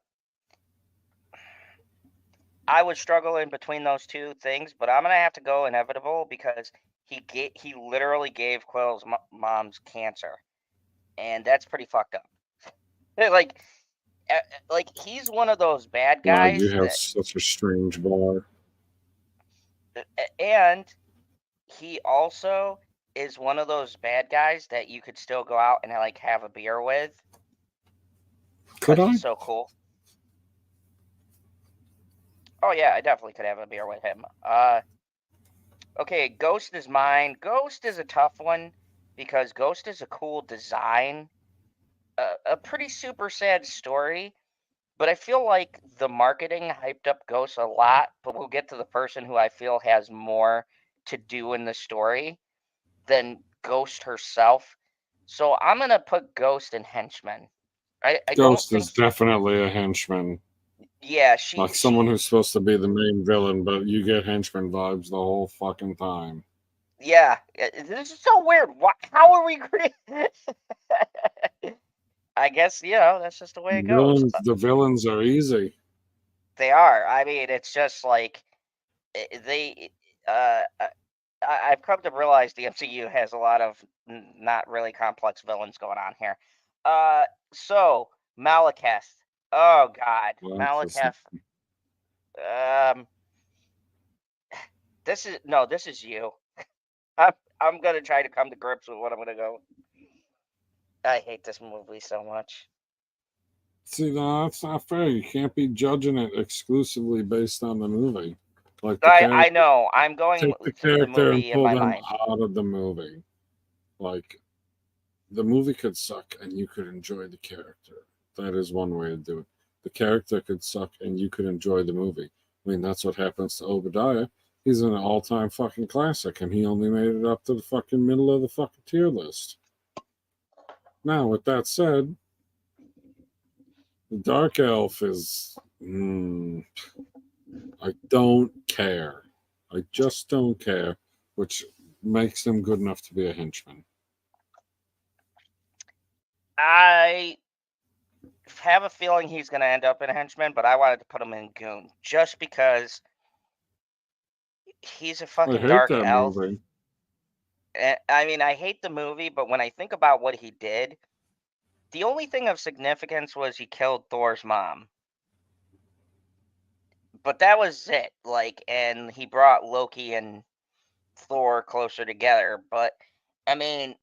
I would struggle in between those two things, but I'm gonna have to go Inevitable because he literally gave Quill's mom's cancer, and that's pretty fucked up. like, like he's one of those bad Wow, you guys have that, such a strange bar. and he also is one of those bad guys that you could still go out and like have a beer with Could because I? he's so cool. Oh yeah, I definitely could have a beer with him. Okay, Ghost is mine. Ghost is a tough one because Ghost is a cool design, a pretty super sad story, but I feel like the marketing hyped up Ghost a lot, but we'll get to the person who I feel has more to do in the story than Ghost herself. So I'm going to put Ghost in Henchman. I don't Ghost think is definitely a henchman. yeah, Like someone who's supposed to be the main villain, but you get henchman vibes the whole fucking time. yeah, this is so weird. How are we I guess, that's just the way it goes. The villains are easy. They are. I mean, it's just like they. I've come to realize the MCU has a lot of not really complex villains going on here. So Malekith. Oh God, Well, Malekith. Um, this is you. I'm gonna try to come to grips with what I'm gonna go. I hate this movie so much. See, no, that's not fair. You can't be judging it exclusively based on the movie. Like the character, I know. I'm going take the through the character and movie in pull my them mind. out of the movie. Like the movie could suck and you could enjoy the character. That is one way to do it. The character could suck and you could enjoy the movie. I mean, that's what happens to Obadiah. He's an all-time fucking classic, and he only made it up to the fucking middle of the fucking tier list. Now, with that said, the Dark Elf is. I don't care. I just don't care, which makes him good enough to be a henchman. I have a feeling he's going to end up in henchman, but I wanted to put him in goon just because he's a I fucking hate dark that elf. movie. I mean, I hate the movie, but when I think about what he did, the only thing of significance was he killed Thor's mom. But that was it. Like, and he brought Loki and Thor closer together. But I mean,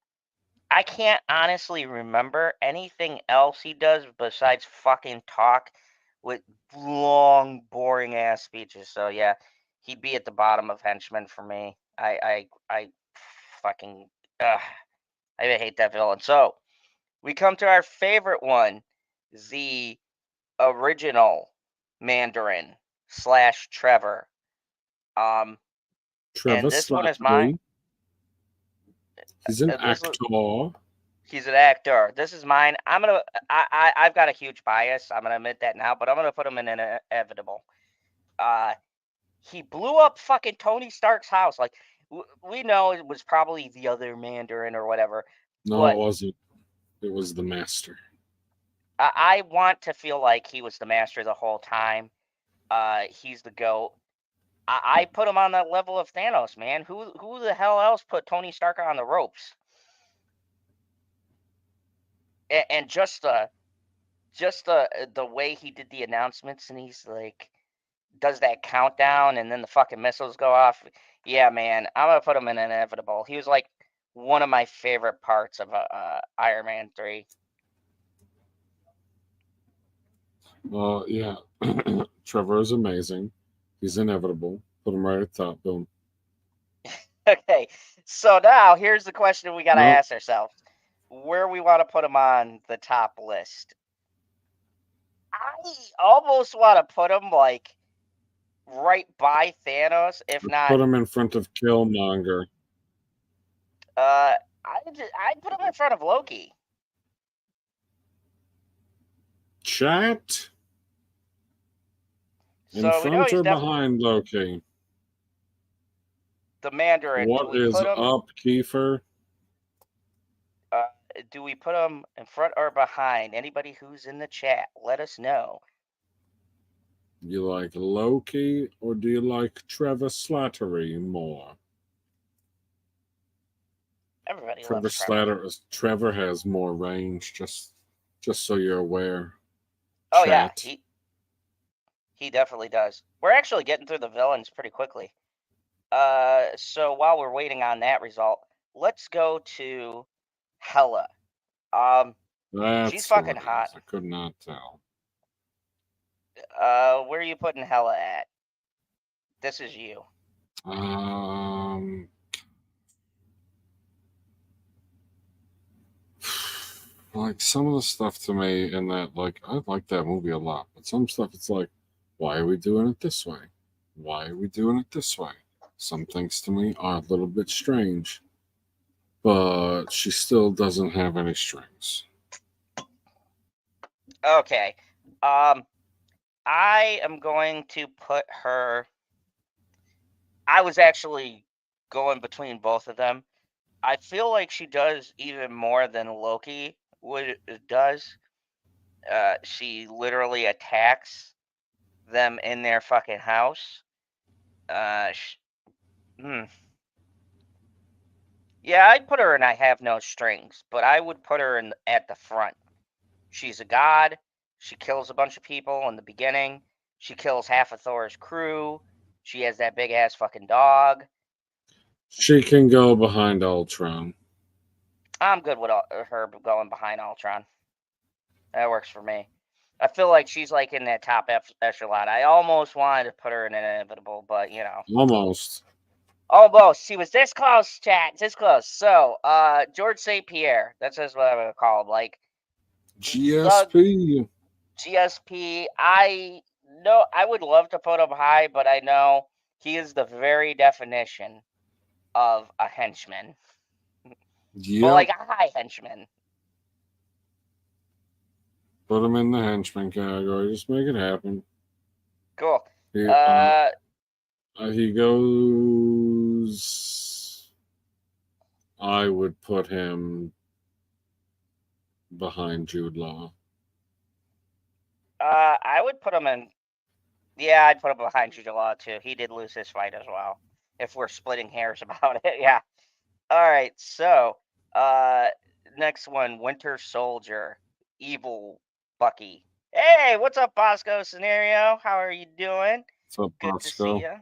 I can't honestly remember anything else he does besides fucking talk with long, boring ass speeches. So yeah, he'd be at the bottom of henchmen for me. I fucking, I hate that villain. So we come to our favorite one, the original Mandarin / Trevor. And Trevor this one is mine. Slattery. He's an This actor. He's an actor. This is mine. I've got a huge bias. I'm gonna admit that now, but I'm gonna put him in inevitable. He blew up fucking Tony Stark's house. Like we know it was probably the other Mandarin or whatever. No, but it wasn't. It was the Master. I want to feel like he was the master the whole time. He's the GOAT. I put him on that level of Thanos, man. Who the hell else put Tony Stark on the ropes? And just the way he did the announcements, and he's like does that countdown, and then the fucking missiles go off. Yeah, man, I'm gonna put him in inevitable. He was like one of my favorite parts of Iron Man 3. Yeah. Trevor is amazing. He's inevitable. Put him right at the top. Boom. Okay, so now here's the question we gotta No, ask ourselves: where we want to put him on the top list? I almost want to put him like right by Thanos, if let's not. put him in front of Killmonger. I'd put him in front of Loki. Chat? In So we know front he's or definitely behind Loki? the Mandarin. What is up, Kiefer? Do we put him in front or behind? Anybody who's in the chat, let us know. You like Loki or do you like Trevor Slattery more? Everybody Trevor loves Trevor. Slattery. Trevor has more range. Just so you're aware. Oh Chat. yeah, he definitely does. We're actually getting through the villains pretty quickly. So while we're waiting on that result, let's go to Hela. That's She's fucking what it hot. is. I could not tell. Where are you putting Hela at? This is you. Like some of the stuff to me in that, like, I like that movie a lot, but some stuff it's like, why are we doing it this way? Why are we doing it this way? Some things to me are a little bit strange, but she still doesn't have any strings. Okay. I am going to put her. I was actually going between both of them. I feel like she does even more than Loki does. She literally attacks them in their fucking house. Yeah, I'd put her in I Have No Strings, but I would put her at the front. She's a god. She kills a bunch of people in the beginning. She kills half of Thor's crew. She has that big ass fucking dog. She can go behind Ultron. I'm good with her going behind Ultron. That works for me. I feel like she's like in that top echelon. I almost wanted to put her in an inevitable, but Almost. almost. She was this close, chat, this close. So, George St. Pierre. That's just what I would call him. Like thug GSP. GSP. I know I would love to put him high, but I know he is the very definition of a henchman, but Yep. like a high henchman. Put him in the henchman category. Just make it happen. Cool. He goes. I would put him behind Jude Law. I would put him in. Yeah, I'd put him behind Jude Law too. He did lose his fight as well. If we're splitting hairs about it, yeah. All right, so next one, Winter Soldier, Evil Bucky. Hey, what's up, Bosco Scenario? How are you doing? What's up, Good to see Bosco? you.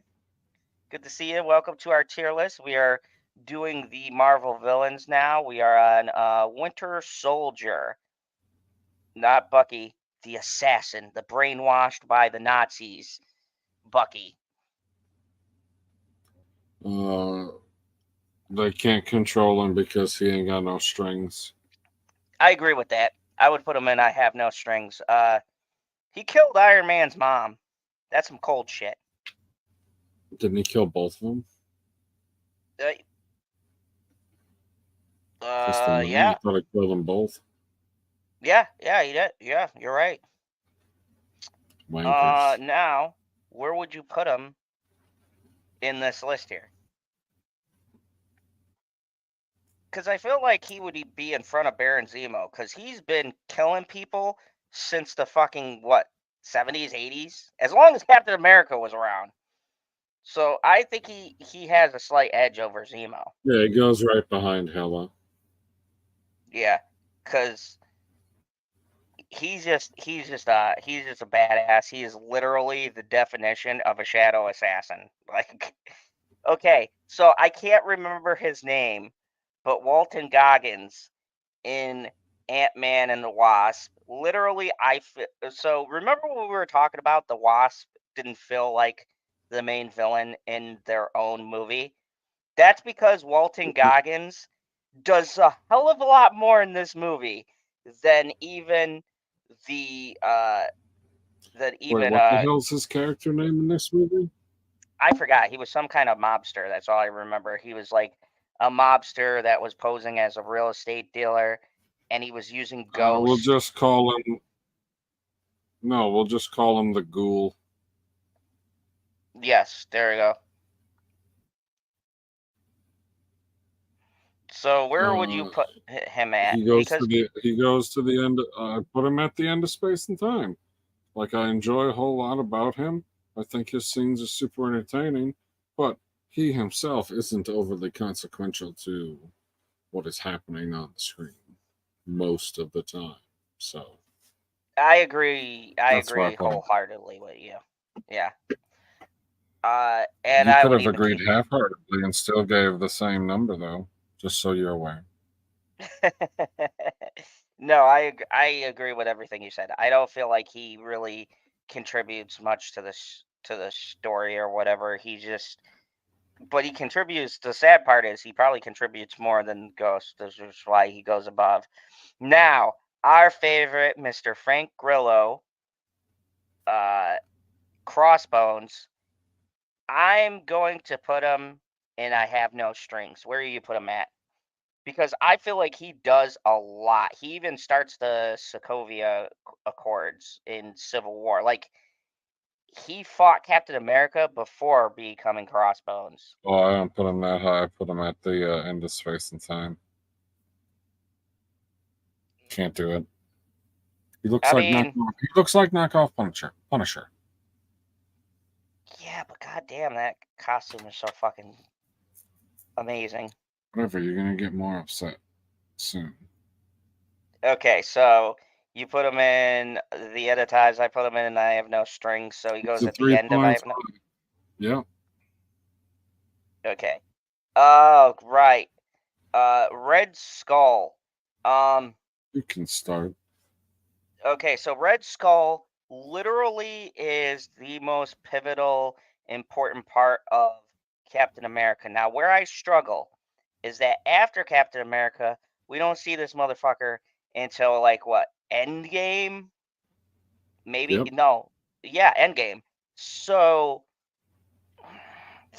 Good to see you. Welcome to our tier list. We are doing the Marvel villains now. We are on Winter Soldier, not Bucky, the assassin, the brainwashed by the Nazis, Bucky. They can't control him because he ain't got no strings. I agree with that. I would put him in I Have No Strings. He killed Iron Man's mom. That's some cold shit. Didn't he kill both of them? Yeah. I thought he killed them both. Yeah, he did. Yeah, you're right. Wankers. Now, where would you put him in this list here? Because I feel like he would be in front of Baron Zemo, because he's been killing people since the fucking, 70s, 80s? As long as Captain America was around. So I think he has a slight edge over Zemo. Yeah, he goes right behind Hela. Yeah, because he's just a badass. He is literally the definition of a shadow assassin. Like, okay, so I can't remember his name, but Walton Goggins in Ant-Man and the Wasp. Literally, so remember when we were talking about the Wasp didn't feel like the main villain in their own movie? That's because Walton Goggins does a hell of a lot more in this movie than even the Wait, what the hell's his character name in this movie? I forgot. He was some kind of mobster. That's all I remember. He was like a mobster that was posing as a real estate dealer, and he was using ghosts. We'll just call him. No, we'll just call him the Ghoul. Yes, there we go. So where would you put him at? He goes to the end. I put him at the end of Space and Time. Like, I enjoy a whole lot about him. I think his scenes are super entertaining, but he himself isn't overly consequential to what is happening on the screen most of the time. So I agree. I agree wholeheartedly with you. Yeah. And you I could would have agreed half-heartedly and still gave the same number, though. Just so you're aware. No, I agree with everything you said. I don't feel like he really contributes much to the story or whatever. But he contributes. The sad part is he probably contributes more than Ghost. This is why he goes above. Now, our favorite, Mr. Frank Grillo, Crossbones. I'm going to put him in I Have No Strings. Where do you put him at? Because I feel like he does a lot. He even starts the Sokovia Accords in Civil War. Like, he fought Captain America before becoming Crossbones. Oh, I don't put him that high. I put him at the end of Space and Time. Can't do it. He looks like knockoff Punisher. Yeah, but goddamn, that costume is so fucking amazing. Whatever, you're gonna get more upset soon. Okay, so you put him in the editize. I put him in, and I Have No Strings. So he goes at the end of I Have No. Yeah. Okay. Oh, right. Red Skull. You can start. Okay, so Red Skull literally is the most pivotal, important part of Captain America. Now, where I struggle is that after Captain America, we don't see this motherfucker until like what? Endgame? Maybe Yep. no. Yeah, Endgame. So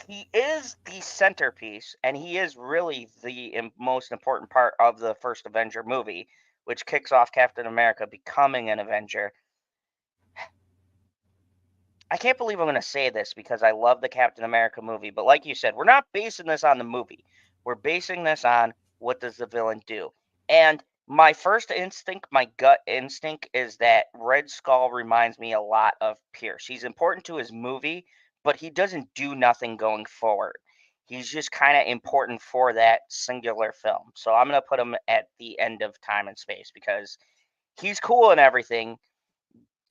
he is the centerpiece, and he is really the most important part of the first Avenger movie, which kicks off Captain America becoming an Avenger. I can't believe I'm going to say this because I love the Captain America movie, but like you said, we're not basing this on the movie. We're basing this on what does the villain do. And my first instinct, my gut instinct is that Red Skull reminds me a lot of Pierce. He's important to his movie, but he doesn't do nothing going forward. He's just kind of important for that singular film. So I'm going to put him at the end of time and space because he's cool and everything,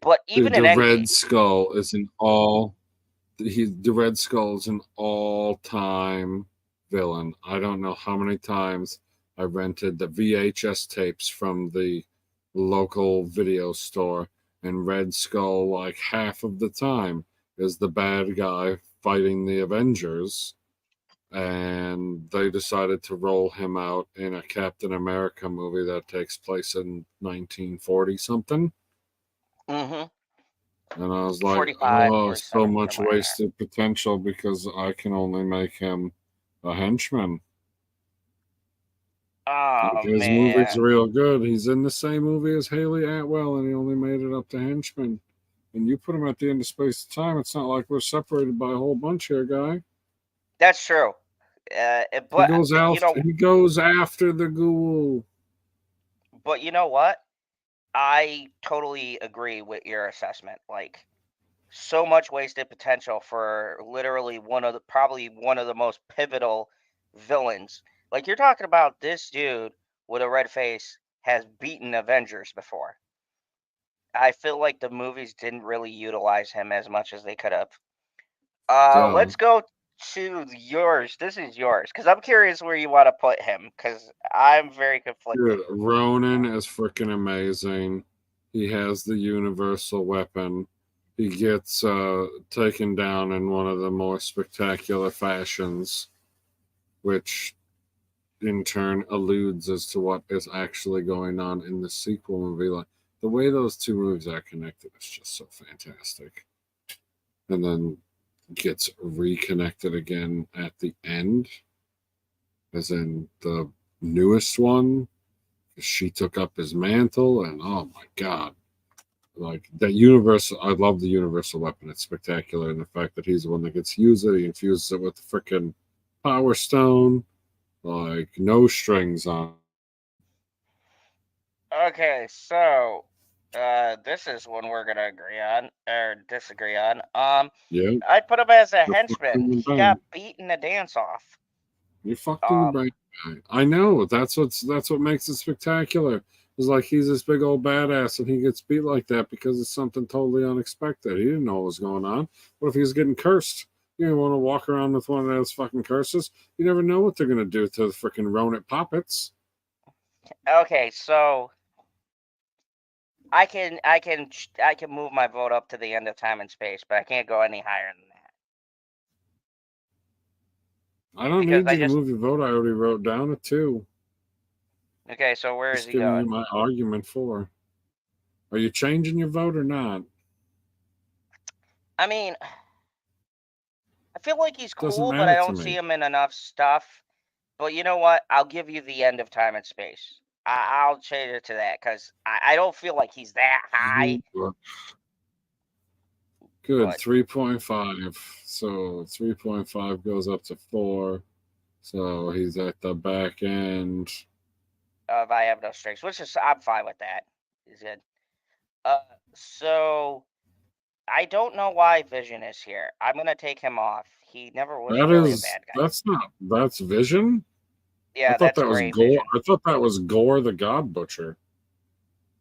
but even Dude, in the Endgame, Red Skull is an all. The Red Skull is an all-time villain. I don't know how many times I rented the VHS tapes from the local video store, and Red Skull, like half of the time, is the bad guy fighting the Avengers. And they decided to roll him out in a Captain America movie that takes place in 1940 something. mm-hmm, And I was like, 45, oh, so 47, much somewhere in there. wasted potential because I can only make him a henchman. Like, Oh his movie's man, real good. He's in the same movie as Haley Atwell, and he only made it up to henchman. And you put him at the end of space and time. It's not like we're separated by a whole bunch here, guy. that's true. He But goes you out. know, He goes after the ghoul. but you know what? I totally agree with your assessment. Like, so much wasted potential for literally probably one of the most pivotal villains. Like you're talking about this dude with a red face has beaten Avengers before. I feel like the movies didn't really utilize him as much as they could have. Duh. Let's go to yours. This is yours because I'm curious where you want to put him because I'm very conflicted. Dude, Ronan is freaking amazing. He has the universal weapon. He gets taken down in one of the more spectacular fashions, which in turn alludes as to what is actually going on in the sequel movie. Like the way those two movies are connected is just so fantastic. And then gets reconnected again at the end, as in the newest one. She took up his mantle, and oh my god, like that universal. I love the universal weapon. It's spectacular, and the fact that he's the one that gets to use it. He infuses it with the freaking power stone, like no strings on. Okay, so this is one we're gonna agree on or disagree on. Yeah, I'd put him as a you're fucked henchman. in the He brain. got beaten the dance off. You're fucked in the Um, brain. I know. That's what makes it spectacular. It's like he's this big old badass, and he gets beat like that because it's something totally unexpected. He didn't know what was going on. What if he was getting cursed? You don't want to walk around with one of those fucking curses. You never know what they're gonna do to the freaking Ronin puppets. okay, so I can move my vote up to the end of time and space, but I can't go any higher than that I don't because need I you to just move your vote. I already wrote down a two. okay. So where is Just he giving you going? my argument for. Are you changing your vote or not? I mean, I feel like he's Doesn't cool, but I matter to don't see me. him in enough stuff. But you know what? I'll give you the end of time and space. I'll change it to that because I don't feel like he's that high. Good, But 3.5. So 3.5 goes up to 4. So he's at the back end. if I have no strings, which is I'm fine with that. He's good. Uh, so I don't know why Vision is here. I'm gonna take him off. He never was really a bad guy. That's Vision? I Yeah, thought that's that was Gray Gore. Vision. I thought that was Gore the God Butcher.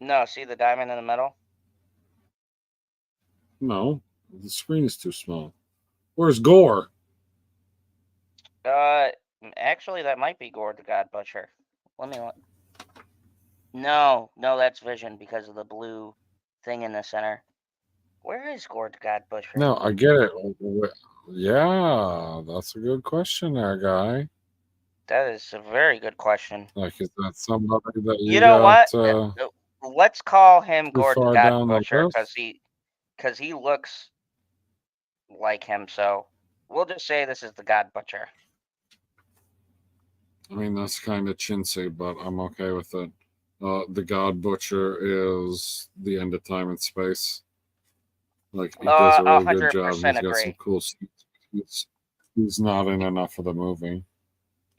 No, see the diamond in the middle? No, the screen is too small. Where's Gore? Uh, actually, that might be Gord the God Butcher. Let me look. No, no, that's Vision because of the blue. thing in the center. Where is Gord God Butcher? No, I get it. Yeah, that's a good question there, guy. That is a very good question. Like, is that somebody that You you know got what? Let's call him too Gord the far God down the Butcher list? because he looks like him. So we'll just say this is the God Butcher. I mean, that's kind of chintzy, but I'm okay with it. The God Butcher is the end of time and space. Like, he does a really good job. 100% He's got some agree. cool scenes. He's not in enough of the movie.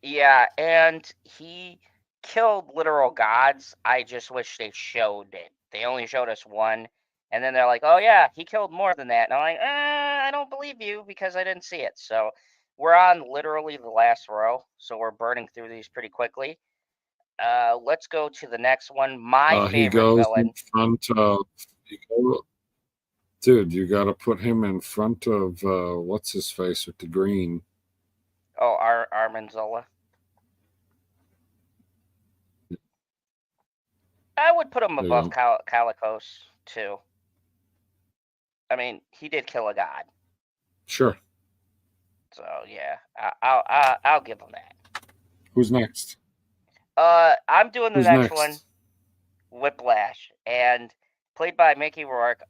Yeah, and he killed literal gods. I just wish they showed it. They only showed us one, and then they're like, "Oh yeah, he killed more than that." And I'm like, I don't believe you because I didn't see it. So we're on literally the last row, so we're burning through these pretty quickly. Let's go to the next one. My He favorite goes in villain. front of. Dude, you got to put him in front of what's his face with the green. Oh, Armin Zola. I would put him There you above go. Calicos too. I mean, he did kill a god, Sure. so yeah, I'll give him that. Who's next? I'm doing the Who's next one, next? Whiplash, and played by Mickey Rourke.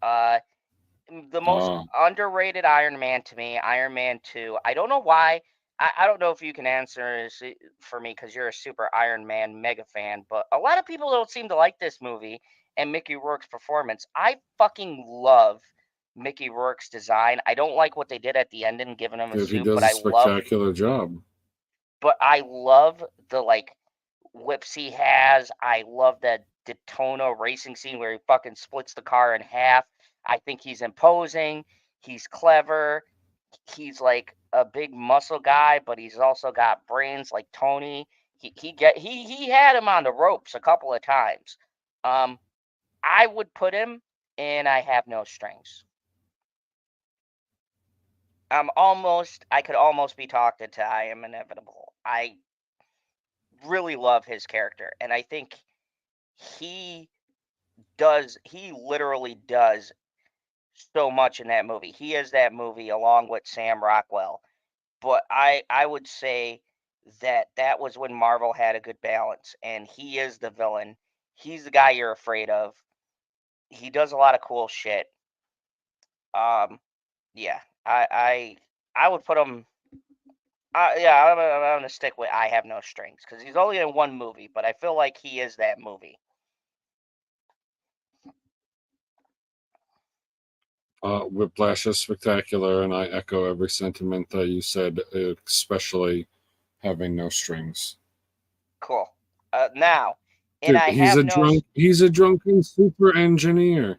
The most Uh, underrated Iron Man to me, Iron Man 2. I don't know why. I don't know if you can answer this for me because you're a super Iron Man mega fan, but a lot of people don't seem to like this movie and Mickey Rourke's performance. I fucking love Mickey Rourke's design. I don't like what they did at the ending, giving him a dude, he suit, does a spectacular job. but I love the like whips he has. I love that Daytona racing scene where he fucking splits the car in half. I think he's imposing. He's clever. He's like a big muscle guy, but he's also got brains like Tony. He had him on the ropes a couple of times. I would put him in I Have No Strings. I could almost be talked into I Am Inevitable. I really love his character, and I think he he literally does so much in that movie. He is that movie along with Sam Rockwell. But I would say that was when Marvel had a good balance, and he is the villain. He's the guy you're afraid of. He does a lot of cool shit. Um, yeah, I would put him. Yeah, I'm gonna stick with I Have No Strings because he's only in one movie, but I feel like he is that movie. Whiplash is spectacular, and I echo every sentiment that you said, especially having no strings. Cool. Now, and Dude, I have no he's a drunken super engineer.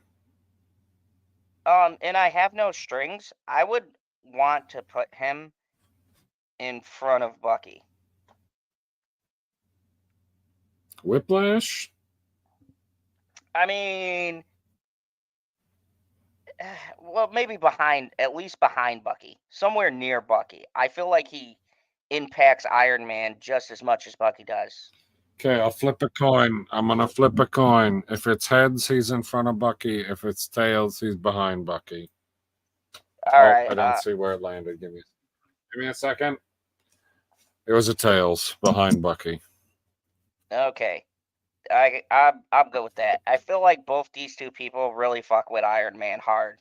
and I have no strings. I would want to put him in front of Bucky. Whiplash? I mean, well, maybe at least behind Bucky, somewhere near Bucky. I feel like he impacts Iron Man just as much as Bucky does. Okay, I'll flip a coin. I'm gonna flip a coin. If it's heads, he's in front of Bucky. If it's tails, he's behind Bucky. All Oh, right. I don't see where it landed. Give me a second. It was a tails behind Bucky. Okay. I'm good with that. I feel like both these two people really fuck with Iron Man hard.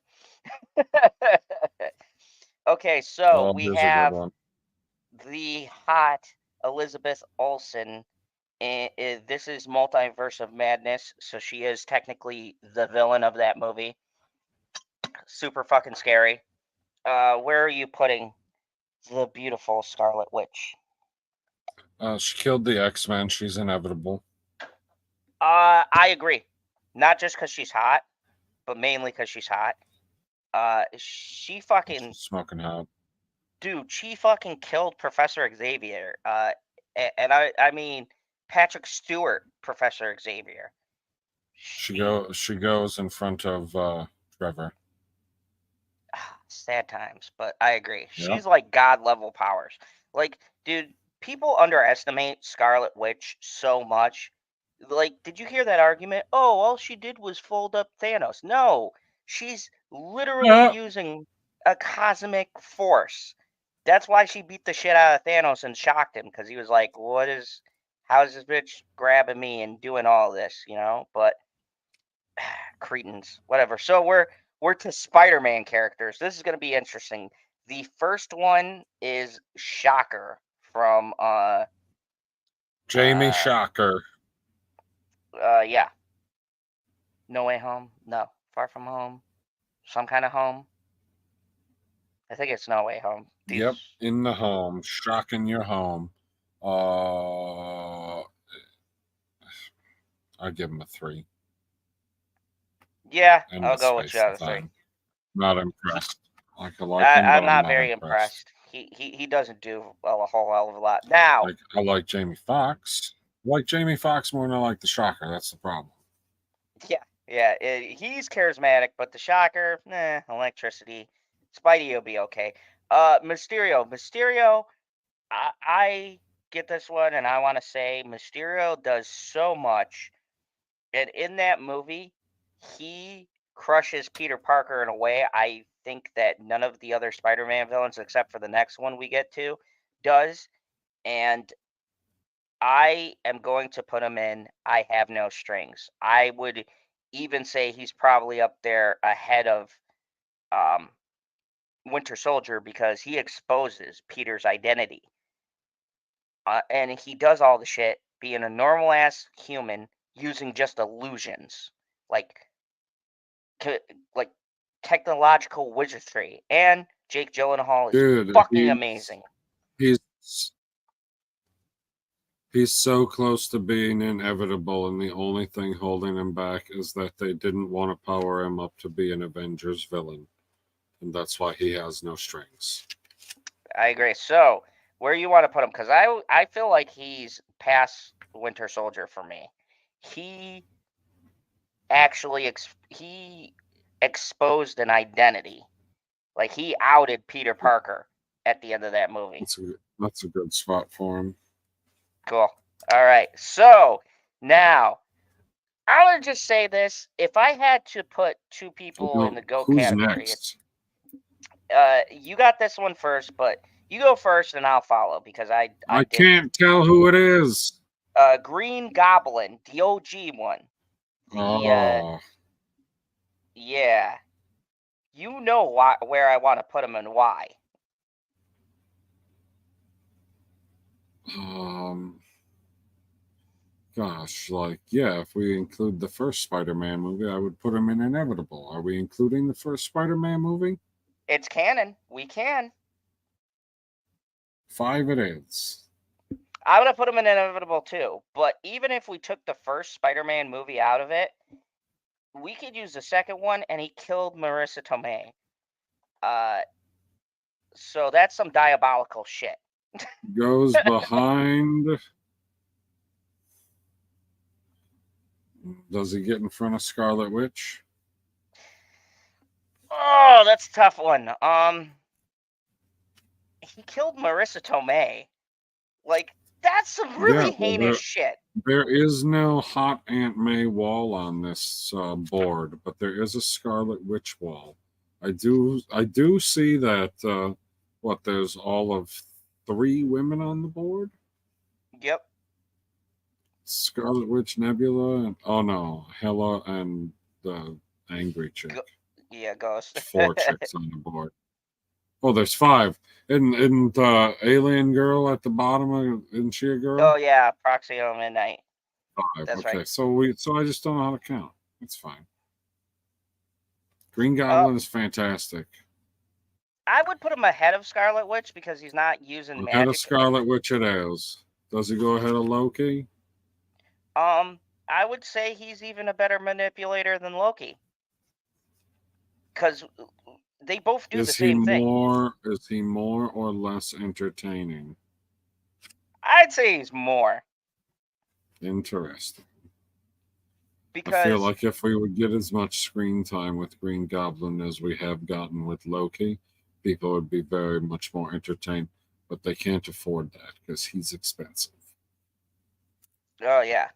Okay, so Oh, we here's a good have one. the hot Elizabeth Olsen. And this is Multiverse of Madness, so she is technically the villain of that movie. Super fucking scary. Where are you putting the beautiful Scarlet Witch? She killed the X-Men. She's inevitable. I agree. Not just because she's hot, but mainly because she's hot. She fucking She's smoking hot. dude. She fucking killed Professor Xavier. And I mean Patrick Stewart, Professor Xavier. She goes in front of Trevor. Sad times, but I agree. Yeah. She's like god level powers. Like, dude, people underestimate Scarlet Witch so much. like, did you hear that argument? Oh, all she did was fold up Thanos. No, she's literally Yeah. using a cosmic force. That's why she beat the shit out of Thanos and shocked him, because he was like, how is this bitch grabbing me and doing all this, But cretins, whatever. So we're to Spider-Man characters. This is gonna be interesting. The first one is Shocker from Jamie uh Shocker. yeah. No Way Home? No. Far From Home? Some Kind of Home? I think it's No Way Home. Yep, These in the home, shocking your home. I'd give him a 3. Yeah, End I'll of go with you space on and a 3. time. Not He impressed. Like I like him, but I'm I'm not not very impressed. impressed. He doesn't do a whole hell of a lot. Now, Like I like Jamie Foxx. I like Jamie Foxx more than I like the Shocker. That's the problem. yeah, he's charismatic, but the Shocker, electricity. Spidey will be okay. Mysterio, I get this one, and I want to say Mysterio does so much. And in that movie, he crushes Peter Parker in a way I think that none of the other Spider-Man villains, except for the next one we get to, does. And I am going to put him in I Have No Strings. I would even say he's probably up there ahead of um, Winter Soldier, because he exposes Peter's identity. And he does all the shit being a normal ass human using just illusions. Like like technological wizardry, and Jake Gyllenhaal is Dude, fucking amazing. he's he's so close to being inevitable, and the only thing holding him back is that they didn't want to power him up to be an Avengers villain, and that's why he has no strings. I agree. So where you want to put him? Because I feel like he's past Winter Soldier for me. He actually he exposed an identity. Like, he outed Peter Parker at the end of that movie. That's a good spot for him. Cool. All right. So now I'm gonna just say this: if I had to put two people in the GOAT Who's category, next? you got this one first, but you go first and I'll follow, because I I did can't tell who it is. Green Goblin, the OG one. The Oh, yeah, you know where I want to put him and why. gosh, like, yeah, if we include the first Spider-Man movie, I would put him in Inevitable. Are we including the first Spider-Man movie? It's canon. We can. 5 it is. I would have put him in Inevitable too. But even if we took the first Spider-Man movie out of it, we could use the second one, and he killed Marissa Tomei. So that's some diabolical shit. Goes behind. Does he get in front of Scarlet Witch? Oh, that's a tough one. He killed Marissa Tomei. Like, that's some really heinous shit. There is no hot Aunt May wall on this board, but there is a Scarlet Witch wall. I do see that. There's all of 3 women on the board. Yep. Scarlet Witch, Nebula, and oh no, Hela, and the angry chick. Yeah, Ghost. 4 chicks on the board. Oh, there's 5. Isn't the alien girl at the bottom? Isn't she a girl? Oh yeah, Proxio Midnight. 5. That's okay, right. so I just don't know how to count. It's fine. Green Goblin is fantastic. I would put him ahead of Scarlet Witch, because he's not using magic. Ahead of Scarlet Witch it is. Does he go ahead of Loki? I would say he's even a better manipulator than Loki, because they both do the same thing. Is he more or less entertaining? I'd say he's more. Interesting. Because I feel like if we would get as much screen time with Green Goblin as we have gotten with Loki, people would be very much more entertained. But they can't afford that because he's expensive. Oh yeah.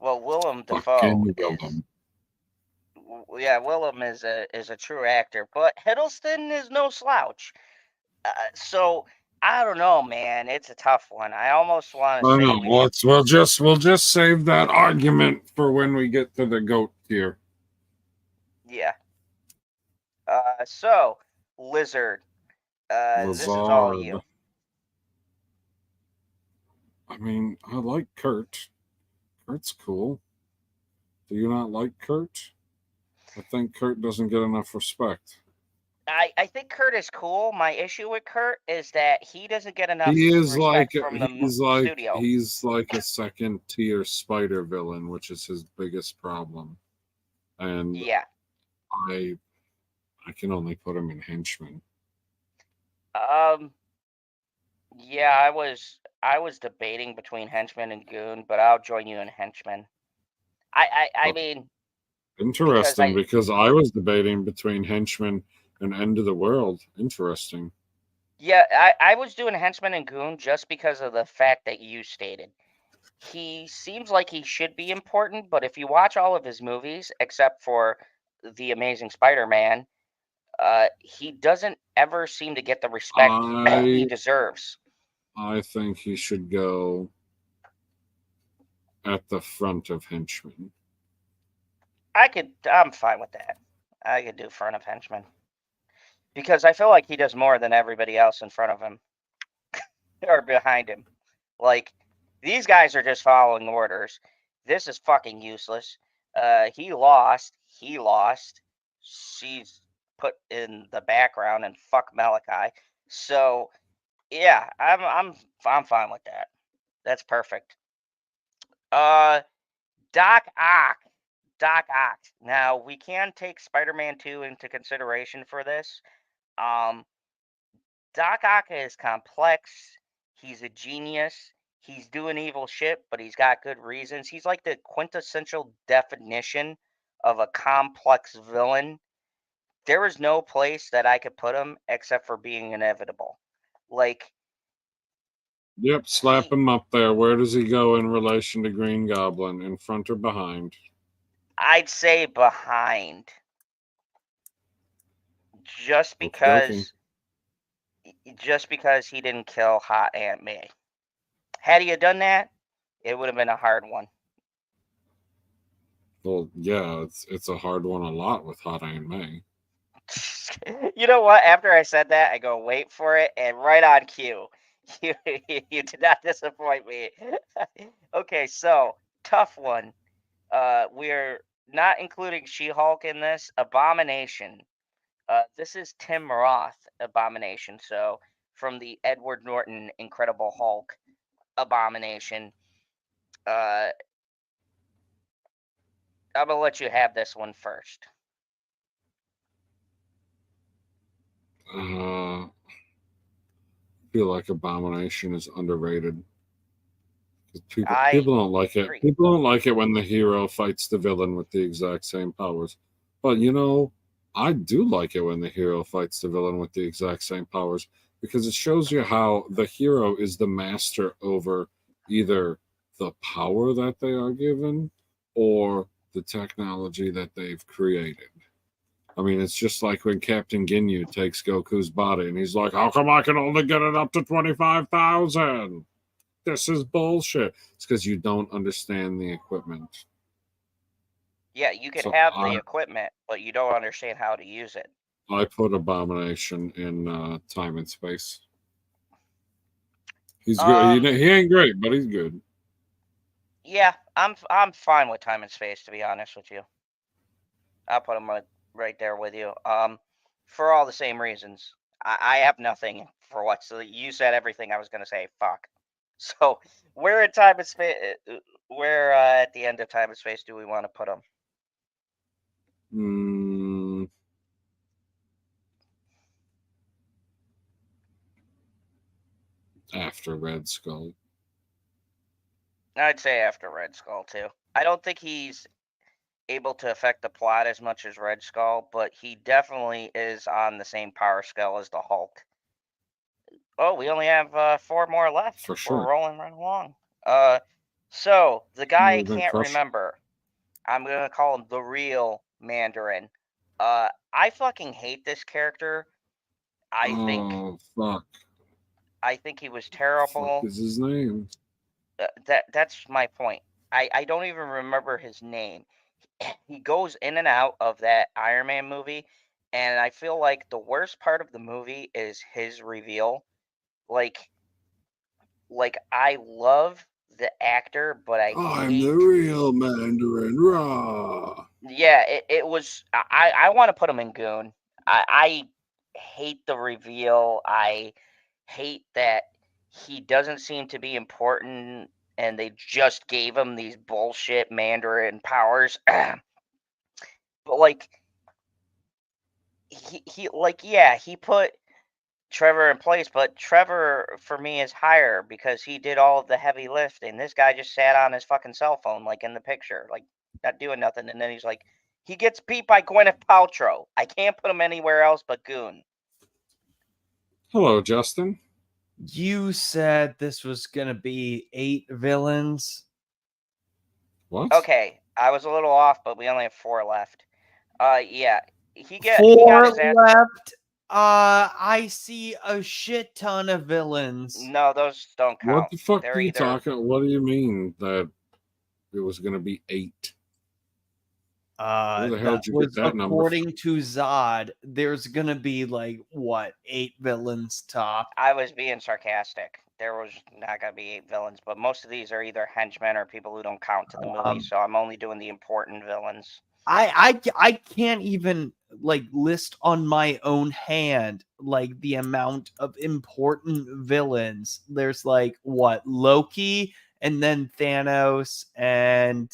Well, Willem Dafoe Fucking is. Willem. Yeah, Willem is a true actor, but Hiddleston is no slouch. So I don't know, man. It's a tough one. I almost want to I say know. we should. We'll just save that argument for when we get to the goat tier. Yeah. So Lizard. This is all you. Lazard. I mean, I like Kurt. Kurt's cool. Do you not like Kurt? I think Kurt doesn't get enough respect. I think Kurt is cool. My issue with Kurt is that he doesn't get enough He is like respect from the studio. he's like a second tier spider villain, which is his biggest problem. And Yeah. I I can only put him in henchman. Um. Yeah, I was debating between henchman and goon, but I'll join you in henchman. I But mean because interesting I because I was debating between henchman and end of the world. Interesting. yeah I was doing henchman and goon just because of the fact that you stated. He seems like he should be important, but if you watch all of his movies except for The Amazing Spider-Man, he doesn't ever seem to get the respect he I deserves. I think he should go at the front of henchman. I'm fine with that. I could do front of henchman because I feel like he does more than everybody else in front of him or behind him. Like these guys are just following orders. This is fucking useless. He lost. He lost. She's put in the background and fuck Malachi. So yeah, I'm fine with that. That's perfect. Uh, Doc Ock. Doc Ock. Now we can take Spider-Man 2 into consideration for this. Um, Doc Ock is complex. He's a genius. He's doing evil shit, but he's got good reasons. He's like the quintessential definition of a complex villain. There is no place that I could put him except for being inevitable. Like Yep, slap he him up there. Where does he go in relation to Green Goblin? In front or behind? I'd say behind just Okay, okay. because just because he didn't kill Hot Aunt May. Had he done that, it would have been a hard one. Well, yeah, it's a hard one a lot with Hot Aunt May. You know what? After I said that, I go wait for it, and right on cue. You you did not disappoint me. Okay, so tough one. We're not including She-Hulk in this. Abomination. This is Tim Roth Abomination. So from the Edward Norton Incredible Hulk Abomination. Uh, I'm gonna let you have this one first. I feel like Abomination is underrated. I People don't like it. agree. People don't like it when the hero fights the villain with the exact same powers. But I do like it when the hero fights the villain with the exact same powers because it shows you how the hero is the master over either the power that they are given or the technology that they've created. I mean, it's just like when Captain Ginyu takes Goku's body and he's like, "How come I can only get it up to 25,000? This is bullshit." It's because you don't understand the equipment. Yeah, you could So have the I equipment, but you don't understand how to use it. I put Abomination in time and space. He's good. He ain't great, but he's good. Yeah, I'm fine with time and space to be honest with you. I'll put him right there with you. For all the same reasons. I have nothing for what. So you said everything I was gonna say. Fuck. So where in time and space? Where at the end of time and space do we want to put him? Mm, after Red Skull. I'd say after Red Skull too. I don't think he's able to affect the plot as much as Red Skull, but he definitely is on the same power scale as the Hulk. Oh, we only have 4 more left. For We're sure. rolling right along. Uh, So the guy I Would've been can't crushed. remember. I'm gonna call him the real Mandarin. I fucking hate this character. I think Oh fuck! I think he was Fuck terrible. is his name? That's my point. I don't even remember his name. He goes in and out of that Iron Man movie, and I feel like the worst part of the movie is his reveal. Like I love the actor, but I I'm the hate. real Mandarin. Raw. Yeah, it was. I want to put him in Goon. I hate the reveal. I hate that he doesn't seem to be important, and they just gave him these bullshit Mandarin powers. But like he like yeah, he put Trevor in place, but Trevor for me is higher because he did all of the heavy lifting. This guy just sat on his fucking cell phone, like in the picture, like not doing nothing. And then he's like, he gets beat by Gwyneth Paltrow. I can't put him anywhere else but Goon. Hello, Justin. You said this was gonna be 8 villains. What? Okay, I was a little off, but we only have 4 left. Yeah, he got 4 his ass. left. I see a shit ton of villains. No, those don't count. What the fuck They're are you either talking? What do you mean that it was going to be 8? Where the hell That did you was get that number? according to Zod. There's gonna be like what 8 villains top. I was being sarcastic. There was not gonna be 8 villains, but most of these are either henchmen or people who don't count to the movie. So I'm only doing the important villains. I can't even like list on my own hand like the amount of important villains. There's like what Loki and then Thanos and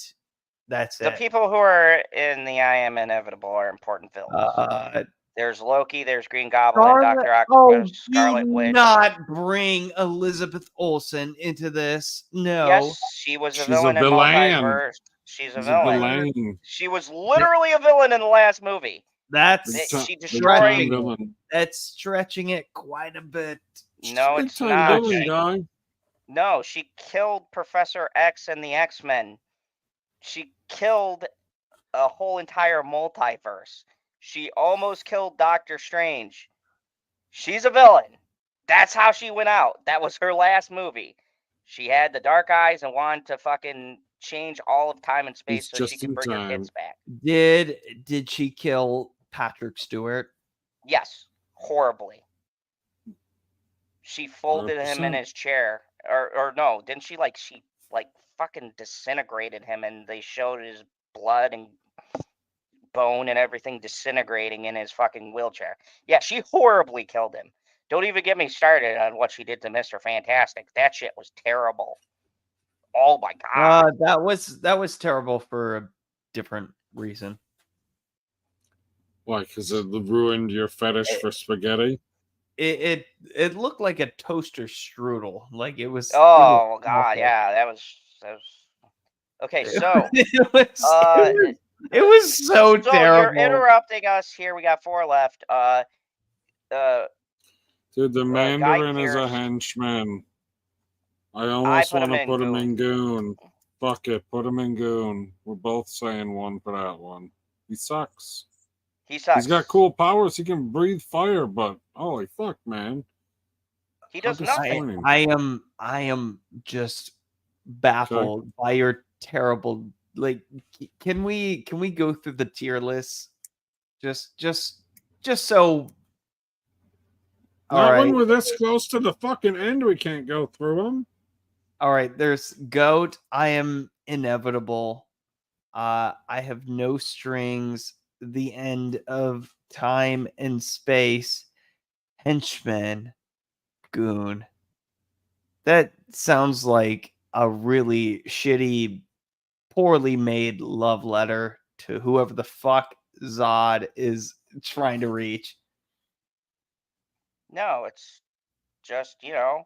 that's The it. people who are in the I Am Inevitable are important villains. Uh, There's Loki, there's Green Goblin, Dr. Octopus, Scarlet do Witch. not bring Elizabeth Olsen into this. No. Yes, she was a She's a villain in villain. Multiverse. She's a She's a villain. villain. She was literally a villain in the last movie. That's She Big time destroyed. villain. that's stretching it quite a bit. She's No, a big it's time not. villain, guy. No, she killed Professor X and the X-Men. She killed a whole entire multiverse. She almost killed Doctor Strange. She's a villain. That's how she went out. That was her last movie. She had the dark eyes and wanted to fucking change all of time and space It's so she just could in bring her time. kids back. Did she kill Patrick Stewart? Yes, horribly. She folded him in 100%. his chair. Or no, didn't she she fucking disintegrated him and they showed his blood and bone and everything disintegrating in his fucking wheelchair. Yeah, she horribly killed him. Don't even get me started on what she did to Mr. Fantastic. That shit was terrible. Oh my god. That was terrible for a different reason. Why? Because it ruined your fetish for spaghetti? It looked like a toaster strudel. Like it was. Oh god, yeah, that was okay. So it was so terrible. You're interrupting us here. We got 4 left. Dude, the Mandarin is a Pearce. henchman. I almost put want him to in put him Goon. in Goon. Fuck it, put him in Goon. We're both saying one for that one. He sucks. He sucks. He's got cool powers. He can breathe fire, but holy fuck, man. He does How nothing. disappointing. I am just baffled by your terrible. Like, can we go through the tier list? Just so. Not when we're this close to the fucking end, we can't go through them. All right, there's Goat. I Am Inevitable. I Have No Strings. The End of Time and Space. Henchman. Goon. That sounds like a really shitty, poorly made love letter to whoever the fuck Zod is trying to reach. No, it's just, sucky.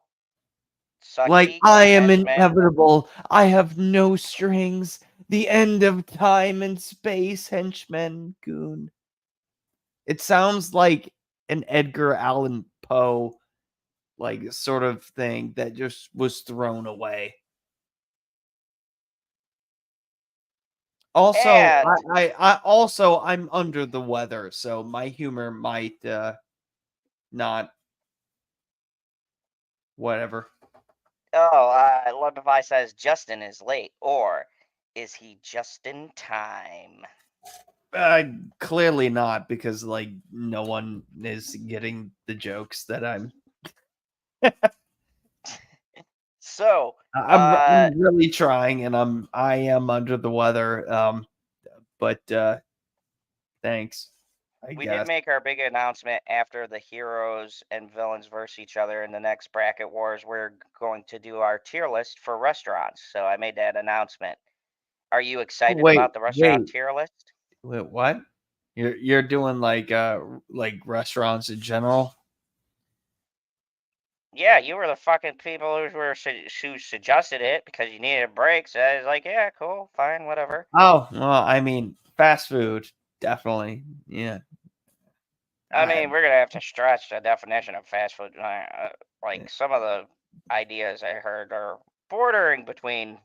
Like, I am henchman. inevitable. I have no strings. The end of time and space, henchman, Goon. It sounds like an Edgar Allan Poe, like, sort of thing that just was thrown away. Also, And I'm under the weather, so my humor might not whatever. Love Device says Justin is late, or is he just in time? Clearly not, because like no one is getting the jokes that I'm. So, I'm really trying, and I am under the weather. But thanks. I we guess. did make our big announcement after the heroes and villains versus each other in the next bracket wars. We're going to do our tier list for restaurants. So I made that announcement. Are you excited about the restaurant tier list? Wait, what? You're doing like restaurants in general? Yeah, you were the fucking people who suggested it because you needed a break. So I was like, yeah, cool, fine, whatever. Oh, well, I mean, fast food, definitely. Yeah. I mean, we're gonna have to stretch the definition of fast food. Like some of the ideas I heard are bordering between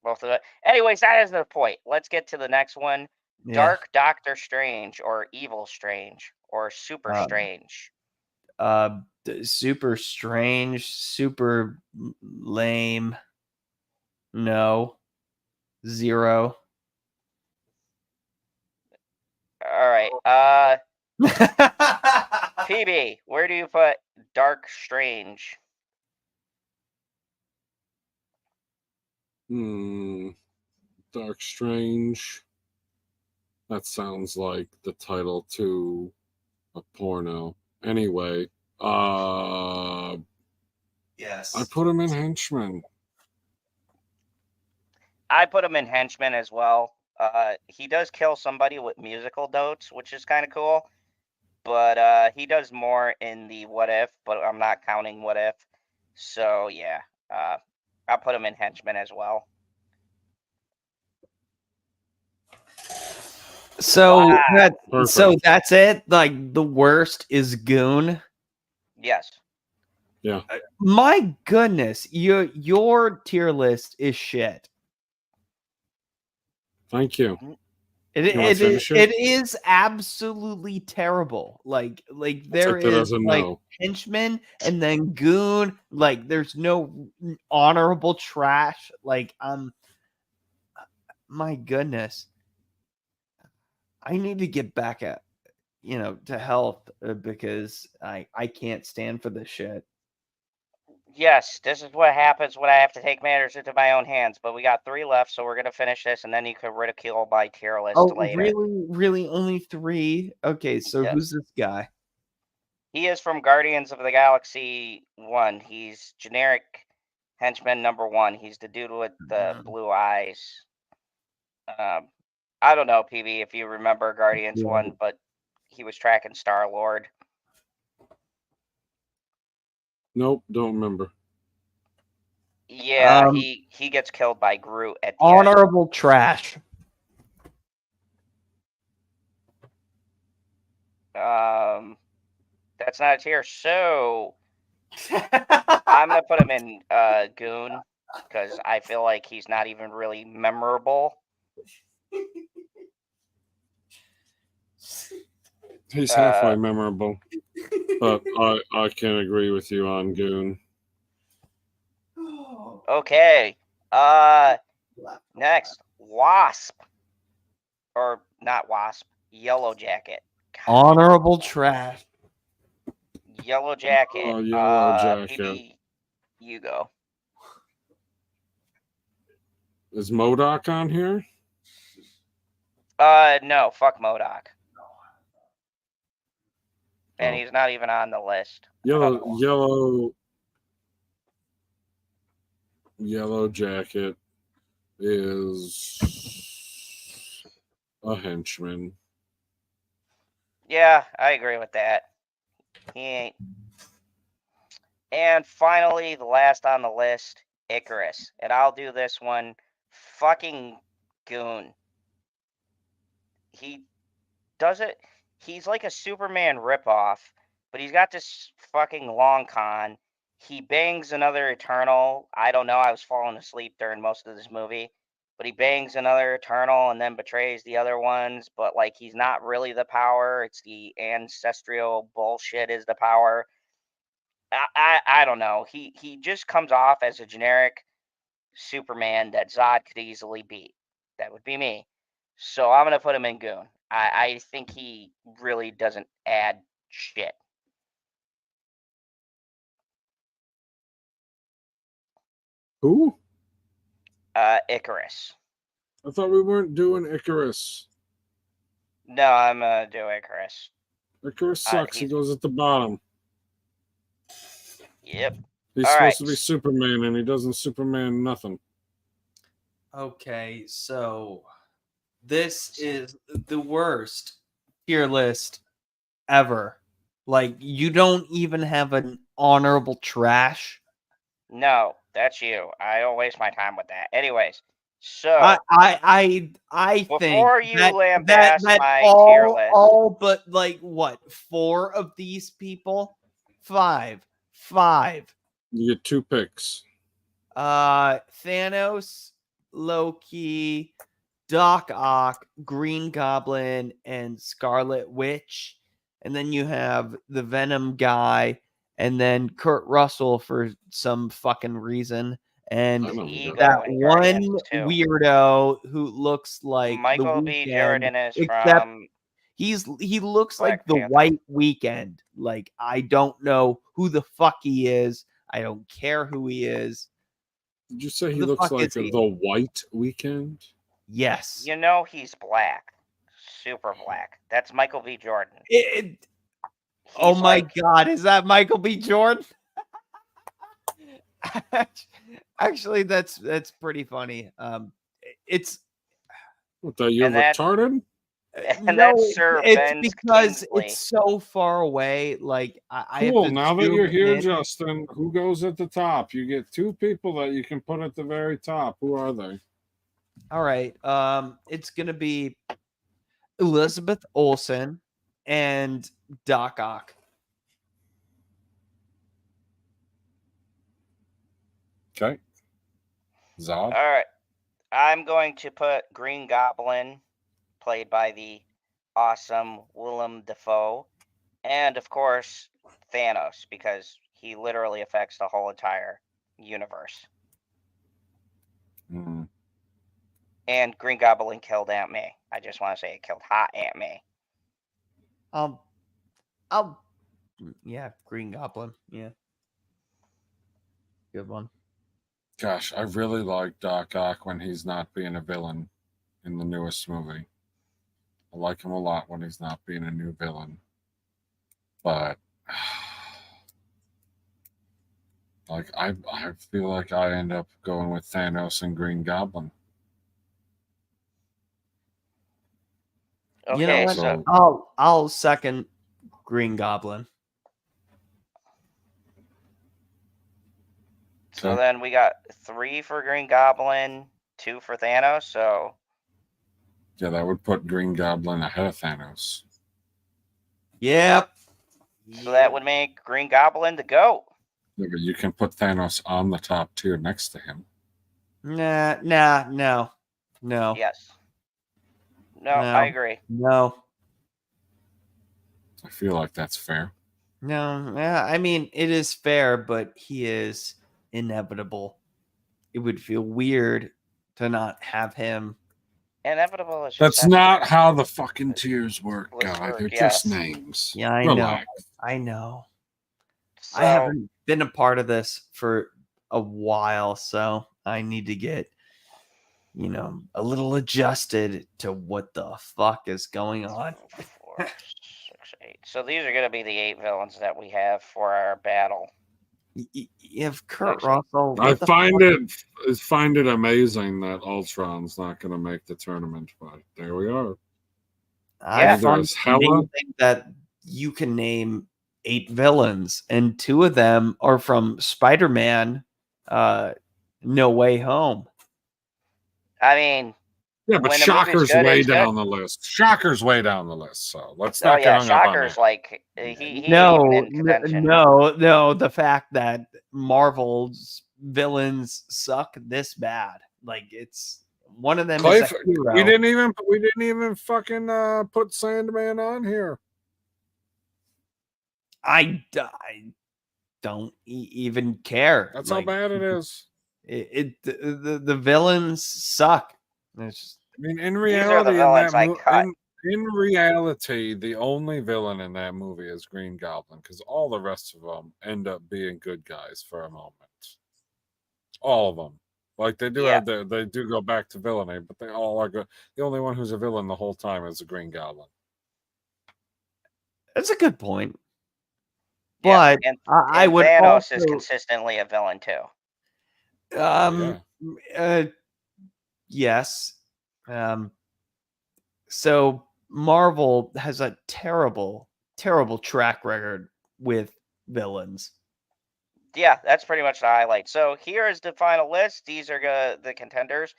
both of them. Anyways, that is the point. Let's get to the next one. Yeah. Dark Doctor Strange or Evil Strange or Super Strange. Super strange, super lame. No. 0. All right. PB, where do you put Dark Strange? Dark Strange. That sounds like the title to a porno. Anyway, yes. I put him in henchman. I put him in henchman as well. He does kill somebody with musical notes, which is kind of cool. But he does more in the what if, but I'm not counting what if. So yeah, I'll put him in henchman as well. So Wow. that's it. Like the worst is Goon. Yes. Yeah. My goodness, your tier list is shit. Thank you. It is absolutely terrible. Like there is like henchman and then Goon. Like there's no honorable trash. Like my goodness. I need to get back at to health because I can't stand for this shit. Yes, this is what happens when I have to take matters into my own hands. But we got 3 left, so we're gonna finish this, and then you can ridicule my tier list later. Really, only 3? Okay, so who's this guy? He is from Guardians of the Galaxy 1. He's generic henchman number 1. He's the dude with the blue eyes. I don't know, PB, if you remember Guardians 1, but he was tracking Star-Lord. Nope, don't remember. Yeah, he gets killed by Groot at the honorable trash. That's not a tier, so I'm gonna put him in Goon because I feel like he's not even really memorable. He's halfway memorable, but I can agree with you on Goon. Okay. Next, Wasp, or not Wasp, Yellow Jacket. Honorable trash. Yellow Jacket. Oh, Yellow Jacket. PB, you go. Is MODOK on here? No, fuck MODOK. And he's not even on the list. Yellow Jacket is a henchman. Yeah, I agree with that. He ain't. And finally, the last on the list, Icarus. And I'll do this one. Fucking Goon. He does it. He's like a Superman ripoff, but he's got this fucking long con. He bangs another Eternal. I don't know. I was falling asleep during most of this movie. but he bangs another Eternal and then betrays the other ones. But like, he's not really the power. It's the ancestral bullshit is the power. I don't know. He just comes off as a generic Superman that Zod could easily beat. That would be me. So I'm gonna put him in Goon. I think he really doesn't add shit. Who? Icarus. I thought we weren't doing Icarus. No, I'm gonna do Icarus. Icarus sucks. He he's- goes at the bottom. Yep. He's All supposed right. to be Superman, and he doesn't Superman nothing. Okay, so this is the worst tier list ever. Like, you don't even have an honorable trash. No, that's you. I don't waste my time with that. Anyways, so I think before you that lambast my all, tier list, all but like what, 4 of these people, 5, You get 2 picks. Thanos, Loki, Doc Ock, Green Goblin, and Scarlet Witch. And then you have the Venom guy, and then Kurt Russell for some fucking reason. And I know. Ego that and one Guardians, too. weirdo who looks like Michael the B. Weeknd, Jordan is except from he looks Black like the Panther. White Weekend. Like, I don't know who the fuck he is. I don't care who he is. Did you say he Who the looks fuck like is he? the White Weekend? Yes. You know he's black. Super black. That's Michael B. Jordan. Oh He's my like- God, is that Michael B. Jordan? Actually, that's pretty funny. It's What, that you're And that- retarded? And that's Sir it's Vince because Kingsley. it's so far away. Like, I have Cool. to Now that zoom you're here, in. Justin, who goes at the top? You get 2 people that you can put at the very top. Who are they? All right. It's gonna be Elizabeth Olsen and Doc Ock. Okay. Zod. All right. I'm going to put Green Goblin, played by the awesome Willem Dafoe, and of course Thanos, because he literally affects the whole entire universe. Mm. And Green Goblin killed Aunt May. I just want to say it killed hot Aunt May. Yeah, Green Goblin. Yeah, good one. Gosh, I really like Doc Ock when he's not being a villain in the newest movie. I like him a lot when he's not being a new villain. But like I feel like I end up going with Thanos and Green Goblin. Okay, You know what? so I'll second Green Goblin. so Okay. then we got 3 for Green Goblin, 2 for Thanos. So Yeah, that would put Green Goblin ahead of Thanos. Yep. so that would make Green Goblin the GOAT. Yeah, but you can put Thanos on the top tier next to him. No. Yes. No, I agree. No. I feel like that's fair. No. Yeah, I mean, it is fair, but he is inevitable. It would feel weird to not have him. Inevitable is just That's not how the fucking tiers work, Let's guy. work, They're yes. just names. Yeah, I Relax. know. So, I haven't been a part of this for a while, so I need to get, a little adjusted to what the fuck is going on. 4, 6, 8. So these are going to be the 8 villains that we have for our battle. If Kurt Actually, Russell, I what the find it amazing that Ultron's not going to make the tournament, but there we are. I Yeah. find There's it Hela. amazing that you can name 8 villains, and 2 of them are from Spider-Man, No Way Home. I mean, Yeah, but when a movie's Shocker's good, way it's good. down the list. Shocker's way down the list, so let's oh not get yeah, hung up on Shocker's that. like he ain't even No, in contention. no. The fact that Marvel's villains suck this bad, like, it's One of them Clay, is a hero. we didn't even fucking put Sandman on here. I don't even care. That's how bad it is. The villains suck. It's just, I mean, in These are the reality, villains I cut. in reality, the only villain in that movie is Green Goblin, because all the rest of them end up being good guys for a moment. All of them, like they do Yeah. they do go back to villainy, but they all are good. The only one who's a villain the whole time is the Green Goblin. that's a good point. Yeah, But and I would Thanos also, is consistently a villain too. Yes. So Marvel has a terrible track record with villains. Yeah, that's pretty much the highlight. So here is the final list. These are the contenders.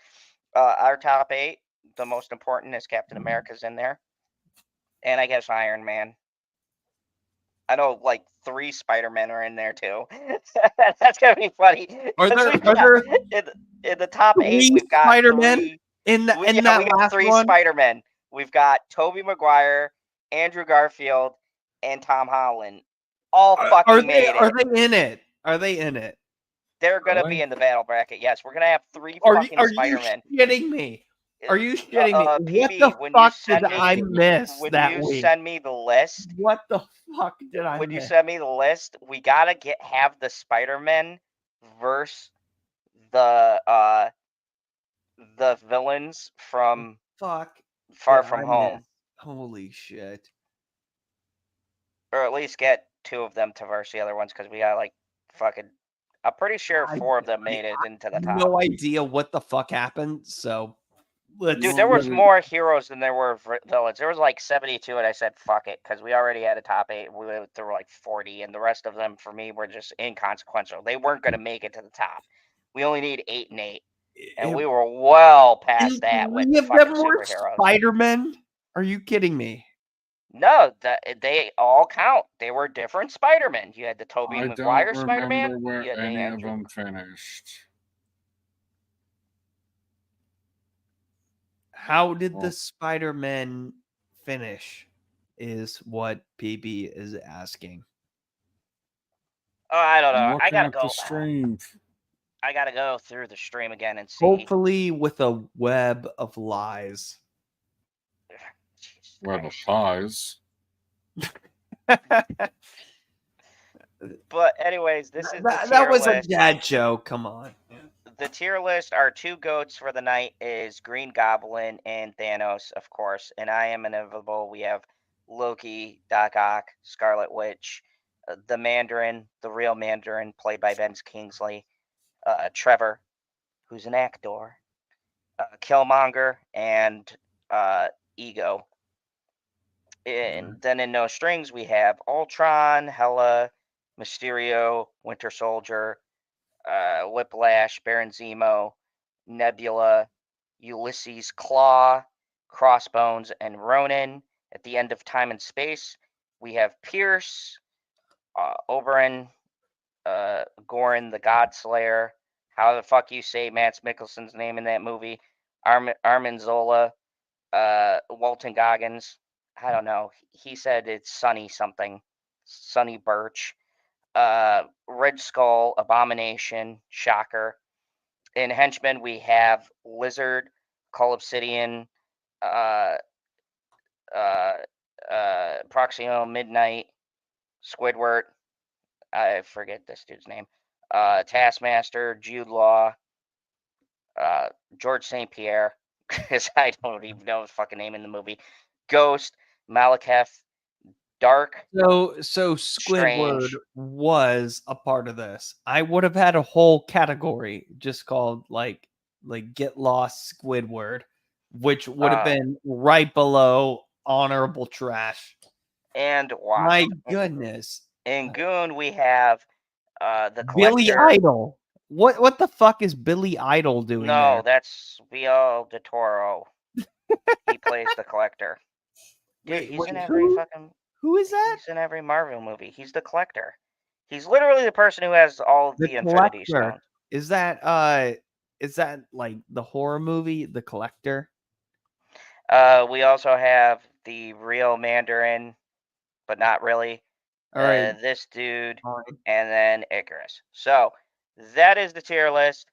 Our top 8. The most important is Captain America's in there, and I guess Iron Man. I know like 3 Spider-Men are in there too. That's gonna be funny. Are 'cause there we've got- in the top 8, 3 we've got Spider-Men 3. in We that got last 3 one? Spider-Men. We've got Tobey Maguire, Andrew Garfield, and Tom Holland. All fucking made Are it. they in it? Are they in it? They're gonna Really? be in the battle bracket. Yes, we're gonna have 3 Are fucking you Spider-Men. shitting me? Are you shitting me? What PB, the when you fuck send did I me miss when that you week? send me the list, What the fuck did I when you miss? send me the list, we gotta have the Spider-Man versus the villains from Fuck Far did From I Home, miss? Holy shit. or at least get 2 of them to verse the other ones, because we got like fucking. I'm pretty sure 4 of them made it into the top. No idea what the fuck happened, so let's Dude, there was more heroes than there were villains. There was like 72, and I said fuck it, because we already had a top 8. There were like 40, and the rest of them for me were just inconsequential. They weren't going to make it to the top. We only need 8 and 8, and we were well past that with the fucking superheroes. Spider-Man? Are you kidding me? No, they all count. They were different Spider-Men. You had the Tobey I Maguire don't Spider-Man. remember where You had the any of Andrew. them finished. How did Well- the Spider-Man finish? Is what PB is asking. Oh, I don't I'm know. I looking gotta at go. the stream. I gotta go through the stream again and see. Hopefully with a web of lies. Jesus Web of Christ. pies. But anyways, this is the that tier was list. a dad joke. Come on. The tier list, our 2 goats for the night is Green Goblin and Thanos, of course. And I am inevitable. We have Loki, Doc Ock, Scarlet Witch, the Mandarin, the real Mandarin, played by Ben Kingsley, Trevor, who's an actor, Killmonger, and Ego. And then in No Strings, we have Ultron, Hela, Mysterio, Winter Soldier, Whiplash, Baron Zemo, Nebula, Ulysses Claw, Crossbones, and Ronan. At the end of Time and Space, we have Pierce, Oberyn, Goran the Godslayer. How the fuck you say Mads Mikkelsen's name in that movie? Armin Zola, Walton Goggins. I don't know. He said it's Sonny something. Sonny Birch. Red Skull, Abomination, Shocker. In Henchmen, we have Lizard, Cull Obsidian, Proximo Midnight, Squidward. I forget this dude's name. Taskmaster, Jude Law, George St. Pierre, because I don't even know his fucking name in the movie. Ghost, Malekith, Dark. So Squidward Strange. was a part of this. I would have had a whole category just called like Get Lost Squidward, which would have been right below honorable trash. And wow. My goodness. In Goon, we have the Collector. Billy Idol. What the fuck is Billy Idol doing No, there? that's Vio de Toro. He plays the Collector. Dude, he's in every fucking. Who is that? He's in every Marvel movie. He's the Collector. He's literally the person who has all of the Infinity Stones. Is that is that like the horror movie, The Collector? We also have the real Mandarin, but not really. All right. This dude, Fine. and then Icarus. So that is the tier list.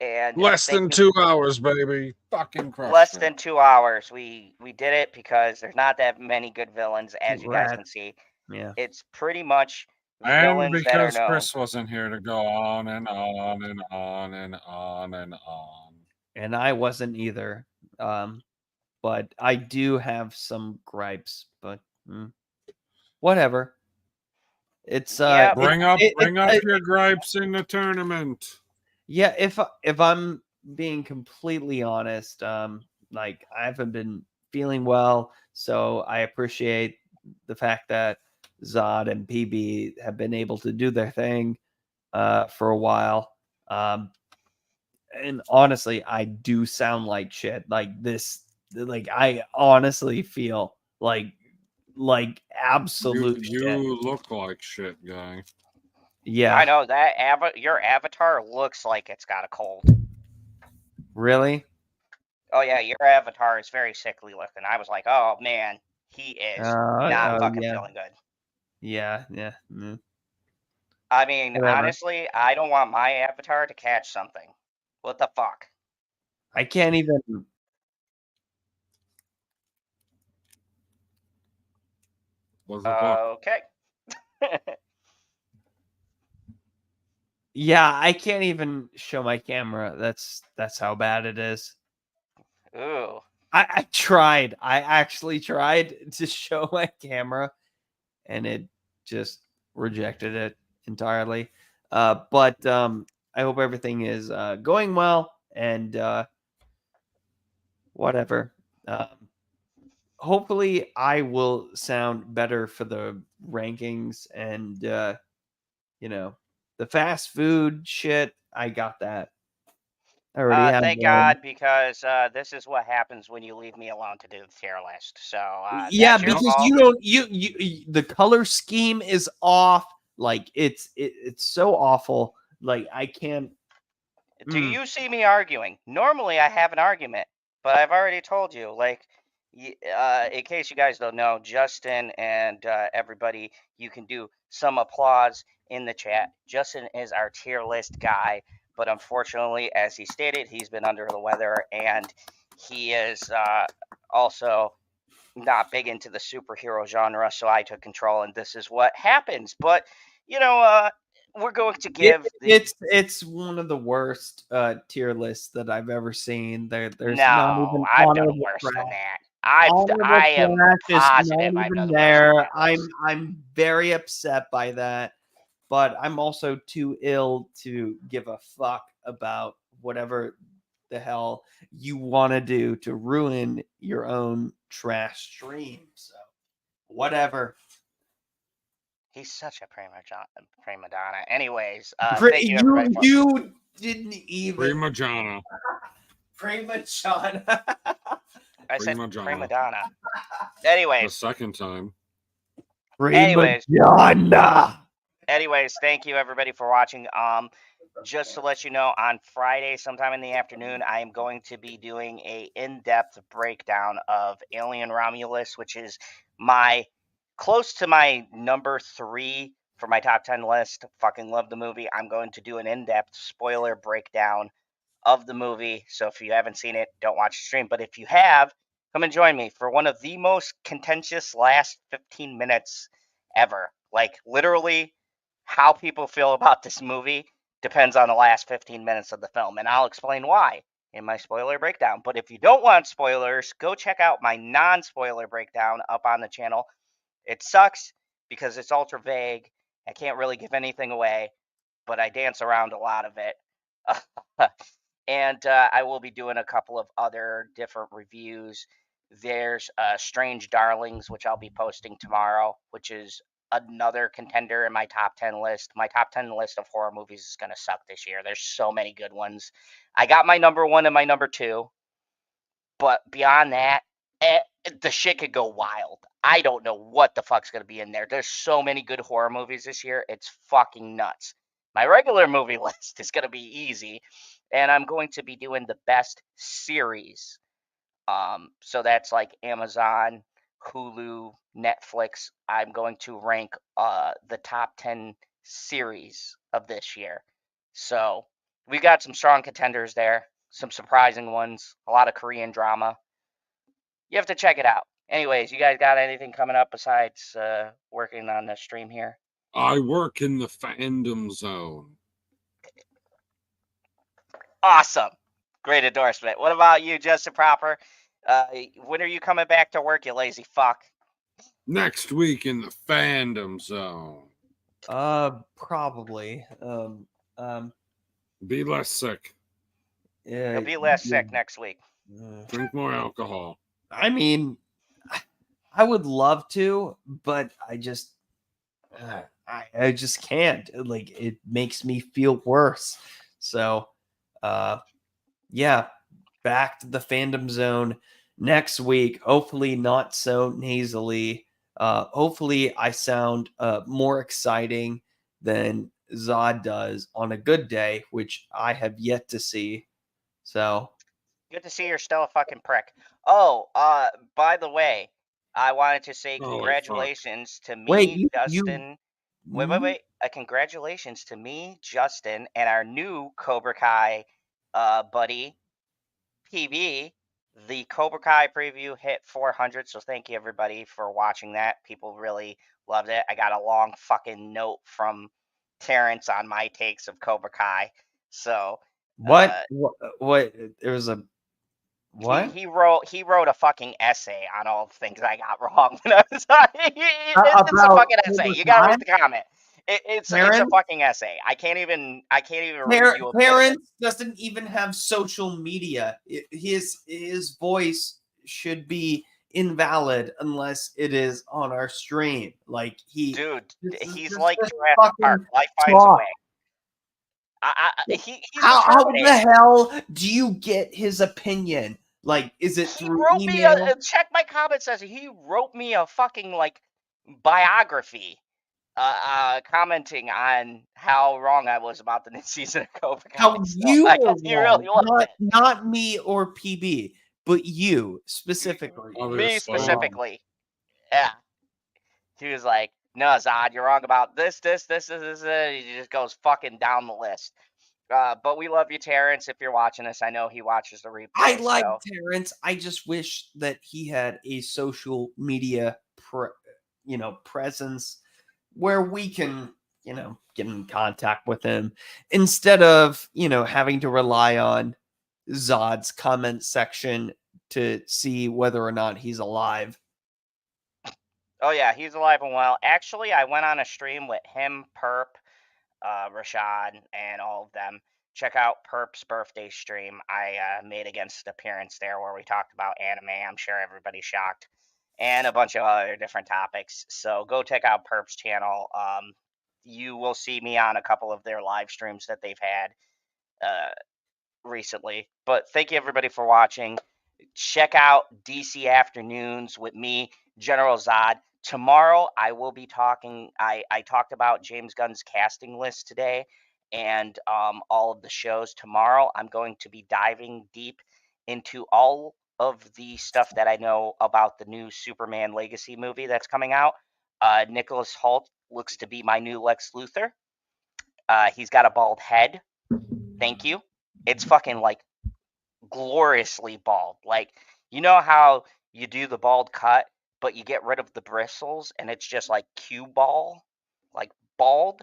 And Less thank than you. 2 hours, baby. Fucking crushed Less it. than 2 hours. We did it because there's not that many good villains, as you guys can Congrats. see. Yeah. It's pretty much And villains that are because known. Chris wasn't here to go on and on and on and on and on. And I wasn't either. But I do have some gripes, but whatever. It's Yeah. Bring up your gripes in the tournament. yeah, if I'm being completely honest, like I haven't been feeling well, so I appreciate the fact that Zod and PB have been able to do their thing for a while. And honestly, I do sound like shit. Like this, like I honestly feel like absolute shit. You look like shit, guy. Yeah. I know that your avatar looks like it's got a cold. Really? Oh yeah, your avatar is very sickly looking. I was like, oh man, he is not fucking yeah. feeling good. Yeah. I mean, Whatever. honestly, I don't want my avatar to catch something. What the fuck? I can't even. What the fuck? Okay. Yeah, I can't even show my camera. That's how bad it is. Ooh. I tried. I actually tried to show my camera, and it just rejected it entirely. But I hope everything is going well, and whatever. Hopefully, I will sound better for the rankings, and you know, the fast food shit. I got that. I already have. Thank God, because this is what happens when you leave me alone to do the tier list. So Yeah, that's your because fault. you don't you the color scheme is off. Like it's so awful. Like I can't. Do you see me arguing? Normally, I have an argument, but I've already told you. Like, in case you guys don't know, Justin and everybody, you can do some applause in the chat. Justin is our tier list guy, but unfortunately, as he stated, he's been under the weather, and he is also not big into the superhero genre. So I took control, and this is what happens. But we're going to give It's one of the worst tier lists that I've ever seen. There's not no, even I've done honorable worse than trash. that. I am Trash is positive not I've even done worse than there. that list. I'm very upset by that, but I'm also too ill to give a fuck about whatever the hell you want to do to ruin your own trash stream. So whatever. He's such a prima donna. Anyways, thank you everybody. You didn't even Prima Jana. prima donna. I said Prima donna. prima donna. The Anyways, second time. Prima donna. anyways, thank you everybody for watching. Just to let you know, on Friday, sometime in the afternoon, I am going to be doing a in-depth breakdown of Alien Romulus, which is close to my number 3 for my top 10 list. Fucking love the movie. I'm going to do an in-depth spoiler breakdown of the movie. So if you haven't seen it, don't watch the stream. But if you have, come and join me for one of the most contentious last 15 minutes ever. Like, literally, how people feel about this movie depends on the last 15 minutes of the film. And I'll explain why in my spoiler breakdown. But if you don't want spoilers, go check out my non-spoiler breakdown up on the channel. It sucks because it's ultra vague. I can't really give anything away, but I dance around a lot of it. And I will be doing a couple of other different reviews. There's Strange Darlings, which I'll be posting tomorrow, which is another contender in my top 10 list. My top 10 list of horror movies is going to suck this year. There's so many good ones. I got my number 1 and my number 2. But beyond that, the shit could go wild. I don't know what the fuck's gonna be in there. There's so many good horror movies this year. It's fucking nuts. My regular movie list is gonna be easy, and I'm going to be doing the best series. So that's like Amazon, Hulu, Netflix. I'm going to rank the top 10 series of this year. So we got some strong contenders there, some surprising ones, a lot of Korean drama. You have to check it out. Anyways, you guys got anything coming up besides working on the stream here? I work in the fandom zone. Awesome. Great endorsement. What about you, Justin Proper? When are you coming back to work, you lazy fuck? Next week in the fandom zone. Probably. Be less sick. Yeah. You'll be less sick next week. Drink more alcohol. I mean, I would love to, but I just can't. Like, it makes me feel worse. So, yeah, back to the fandom zone next week. Hopefully not so nasally. Hopefully I sound more exciting than Zod does on a good day, which I have yet to see. So Good to see you're still a fucking prick. Oh, by the way, I wanted to say Holy congratulations to me, wait, Justin. Wait. Congratulations to me, Justin, and our new Cobra Kai buddy, PB. The Cobra Kai preview hit 400, so thank you everybody for watching that. People really loved it. I got a long fucking note from Terrence on my takes of Cobra Kai. So what? What? There was a what? he wrote a fucking essay on all the things I got wrong when I was it's a About fucking essay. Cobra You gotta Kai? read the comment. It's a Terrence? fucking essay. I can't even read you a bit of it. Terrence doesn't even have social media. His voice should be invalid unless it is on our stream. Like Dude, he's this like is Jurassic fucking Park. Life finds a talk. way. He's a How Terminator. the hell do you get his opinion? Like, is it He through wrote me email? check my comment says he wrote me a fucking like biography. Commenting on how wrong I was about the new season of Cobra Kai. How So you I were guess he really wrong, loved it. not me or PB, but you specifically. Me Obviously. specifically. Yeah. He was like, no, Zod, you're wrong about this. He just goes fucking down the list. But we love you, Terrence. If you're watching this, I know he watches the replay. I like so. Terrence. I just wish that he had a social media, presence where we can, get in contact with him instead of, having to rely on Zod's comment section to see whether or not he's alive. Oh yeah, he's alive and well. Actually, I went on a stream with him, Perp, Rashad, and all of them. Check out Perp's birthday stream I made against appearance there where we talked about anime. I'm sure everybody's shocked. And a bunch of other different topics. So go check out Perp's channel. You will see me on a couple of their live streams that they've had recently. But thank you everybody for watching. Check out DC Afternoons with me, General Zod. Tomorrow I will be talking. I talked about James Gunn's casting list today and all of the shows. Tomorrow I'm going to be diving deep into all of the stuff that I know about the new Superman Legacy movie that's coming out. Nicholas Hoult looks to be my new Lex Luthor. He's got a bald head. Thank you. It's fucking like gloriously bald. Like, you know how you do the bald cut, but you get rid of the bristles and it's just like cue ball, like bald?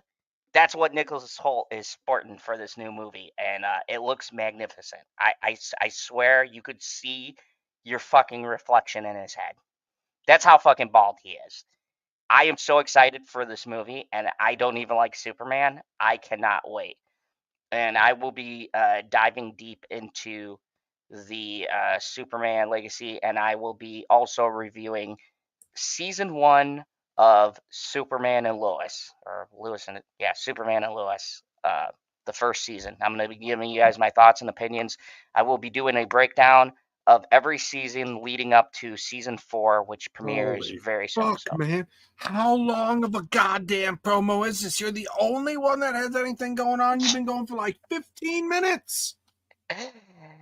That's what Nicholas Hoult is sporting for this new movie, and it looks magnificent. I swear you could see your fucking reflection in his head. That's how fucking bald he is. I am so excited for this movie, and I don't even like Superman. I cannot wait. And I will be diving deep into the Superman Legacy, and I will be also reviewing season 1 of Superman and Lois, or Lewis and Superman and Lois, the first season. I'm going to be giving you guys my thoughts and opinions. I will be doing a breakdown of every season leading up to season 4, which premieres Holy very soon. fuck, man. How long of a goddamn promo is this? You're the only one that has anything going on. You've been going for like 15 minutes.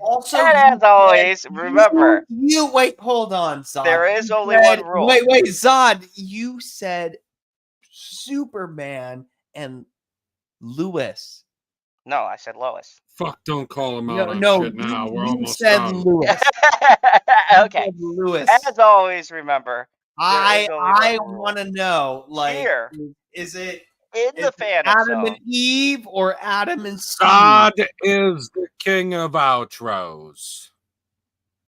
Also, and you as always, remember, you wait, hold on, Zod. there is You only said- one rule. Wait, Zod, you said Superman and Lewis. No, I said Lois. Fuck, don't call him out No, on shit now. We're you almost said done. Lewis. Okay. Lewis. As always, remember, I one rule. want to know, like, Here. is it in the fan Adam zone. and Eve or Adam and Steve? God is the king of outros.